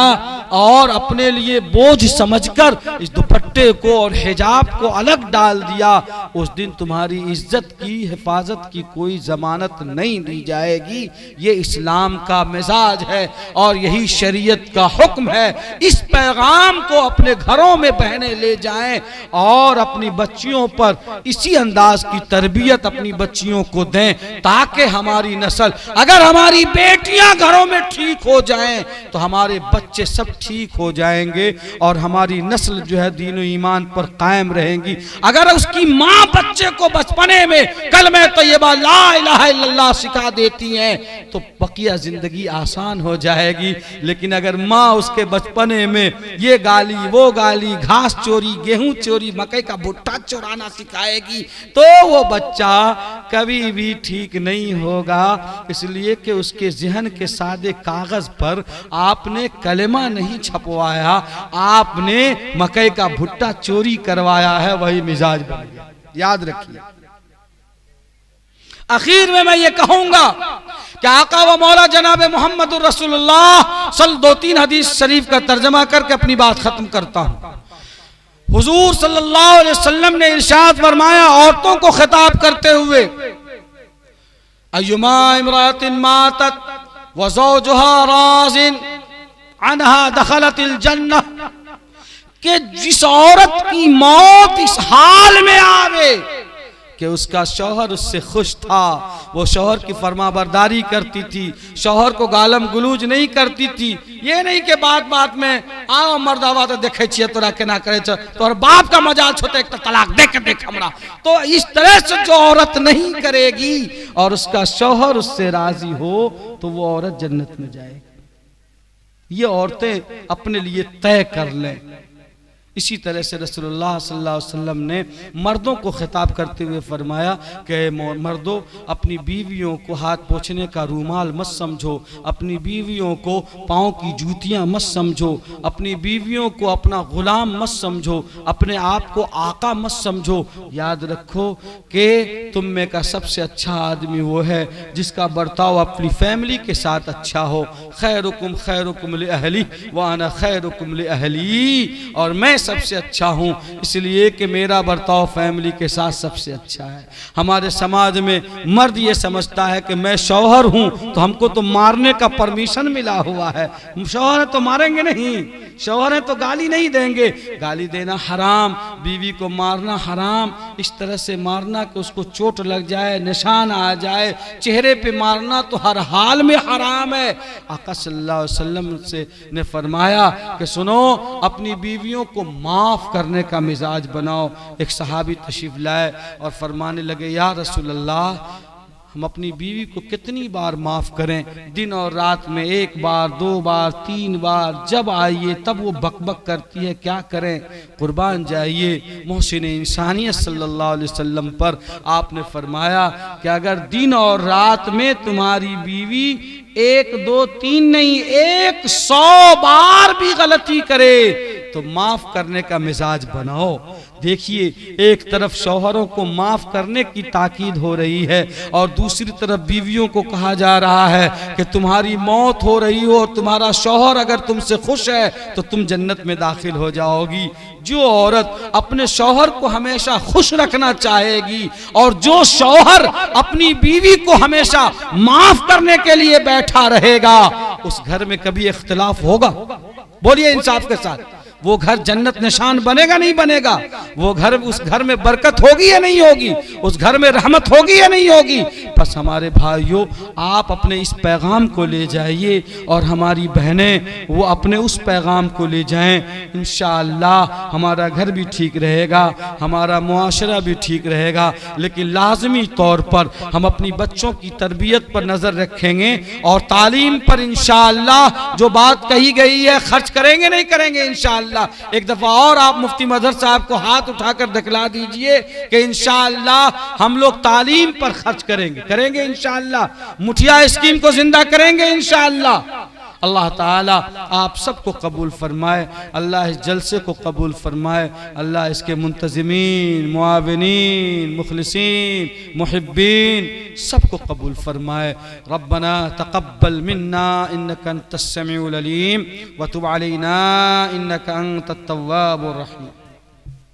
और अपने लिए बोझ समझकर इस दुपट्टे को और हिजाब को अलग डाल दिया, उस दिन तुम्हारी इज्जत की हिफाजत की कोई जमानत नहीं दी जाएगी। ये इस्लाम का मिजाज है और यही शरीयत का हुक्म है। इस पैगाम को अपने घरों में बहनें ले जाएं और अपनी बच्चियों पर इसी अंदाज की तरबियत अपनी बच्चियों को दें, ताकि हमारी नस्ल, अगर हमारी बेटियां घरों में ठीक हो जाएं तो हमारे बच्चे सब ठीक हो जाएंगे और हमारी नस्ल जो है दीन और ईमान पर कायम रहेंगी। अगर उसकी माँ बच्चे को बचपने में कलमे तैयबा ला इलाहा इल्लल्लाह सिखा देती हैं तो बकिया जिंदगी आसान हो जाएगी। लेकिन अगर माँ उसके बचपने में ये गाली वो गाली, घास चोरी, गेहूं चोरी, मकई का भुट्टा चुराना सिखाएगी तो वो बच्चा कभी भी ठीक नहीं होगा। इसलिए कि उसके जहन के सादे कागज पर आपने कलेमा नहीं छपवाया, आपने मकई का भुट्टा चोरी करवाया है, वही मिजाज बन गया। याद रखिए। आखिर में मैं ये कहूंगा कि आका व मौला जनाब मोहम्मद रसूलुल्लाह दो तीन हदीस शरीफ का तर्जमा करके अपनी बात खत्म करता हूं। हुजूर सल्लल्लाहु अलैहि वसल्लम ने इरशाद फरमाया औरतों को खिताब करते हुए, अय्युमा इमरातिन मातत व ज़ौजुहा राज़िन अनहा दखलतिल जन्नह, कि जिस औरत की मौत इस हाल में आवे कि उसका शौहर उससे खुश था, वो शौहर की फरमाबरदारी करती थी, शौहर को गालम गुलूज नहीं करती थी, ये नहीं कि बात बात में आओ मर्दावा तो देखे छिए तोरा केना करे छ, तोहर बाप का मजाल छोटे एक तलाक देख हमरा, तो इस तरह से जो औरत नहीं करेगी और उसका शौहर उससे राजी हो तो वो औरत जन्नत में जाएगी। ये औरतें अपने लिए तय कर लें। इसी तरह से रसूलुल्लाह सल्लल्लाहु अलैहि वसल्लम ने मर्दों को खिताब करते हुए फरमाया कि मर्दों, अपनी बीवियों को हाथ पोंछने का रूमाल मत समझो, अपनी बीवियों को पाँव की जूतियां मत समझो, अपनी बीवियों को अपना गुलाम मत समझो, अपने आप को आका मत समझो। याद रखो कि तुम में का सबसे अच्छा आदमी वो है जिसका बर्ताव अपनी फैमिली के साथ अच्छा हो। खैरुकुम li अहली व अना खैरुकुम li अहली, और मैं सबसे अच्छा हूँ इसलिए कि मेरा बर्ताव फैमिली के साथ सबसे अच्छा है। हमारे समाज में मर्द ये समझता है कि मैं शौहर हूँ तो हमको तो मारने का परमिशन मिला हुआ है, शौहर है तो मारेंगे नहीं, शौहर है तो गाली नहीं देंगे, गाली देना हराम, बीवी को मारना हराम, इस तरह से मारना कि उसको चोट लग जाए, निशान आ जाए, चेहरे पे मारना तो हर हाल में हराम है। आका सल्लल्लाहु अलैहि वसल्लम से ने फरमाया कि सुनो, अपनी बीवियों को माफ करने का मिजाज बनाओ। एक सहाबी तशरीफ लाए और फरमाने लगे, या रसूल अल्लाह, हम अपनी बीवी को कितनी बार माफ करें? दिन और रात में एक बार, दो बार, तीन बार, जब आइए तब वो बकबक करती है, क्या करें? कुर्बान जाइए मोहसिन इंसानियत सल्लल्लाहु अलैहि वसल्लम पर। आपने फरमाया कि अगर दिन और रात में तुम्हारी बीवी एक दो तीन नहीं 100 बार भी गलती करे तो माफ करने का मिजाज बनाओ। देखिए, एक तरफ शौहरों को माफ करने की ताकीद हो रही है और दूसरी तरफ बीवियों को कहा जा रहा है कि तुम्हारी मौत हो रही हो, तुम्हारा शौहर अगर तुमसे खुश है तो तुम जन्नत में दाखिल हो जाओगी। जो औरत अपने शौहर को हमेशा खुश रखना चाहेगी और जो शौहर अपनी बीवी को हमेशा माफ करने के लिए बैठा रहेगा, उस घर में कभी इख्तिलाफ होगा? बोलिए इंसाफ के साथ, वो घर जन्नत निशान बनेगा नहीं बनेगा? वो घर, उस घर में बरकत होगी या नहीं होगी? उस घर में रहमत होगी या नहीं होगी? बस हमारे भाइयों, आप अपने इस पैगाम को ले जाइए और हमारी बहनें वो अपने उस पैगाम को ले जाएं। इंशाअल्लाह हमारा घर भी ठीक रहेगा, हमारा मुआशरा भी ठीक रहेगा। लेकिन लाजमी तौर पर हम अपनी बच्चों की तरबियत पर नजर रखेंगे और तालीम पर इंशाअल्लाह जो बात कही गई है खर्च करेंगे नहीं करेंगे इंशाअल्लाह। एक दफा और आप मुफ्ती मदर साहब को हाथ उठाकर दिखला दीजिए कि इंशाअल्लाह हम लोग तालीम पर खर्च करेंगे इंशाअल्लाह। मुठिया स्कीम को जिंदा करेंगे इंशाअल्लाह। अल्लाह ताला आप सबको कबूल फरमाए, अल्लाह इस जलसे को कबूल फरमाए, अल्लाह इसके मुंतज़िमीन, मुआविनीन, मुखलिसीन, मुहिब्बीन सबको कबूल फरमाए। रब्बना तक़ब्बल मिन्ना इन्नका अंतस समीउल अलीम व तुब अलैना इन्नका अंतत तव्वाबुर रहीम।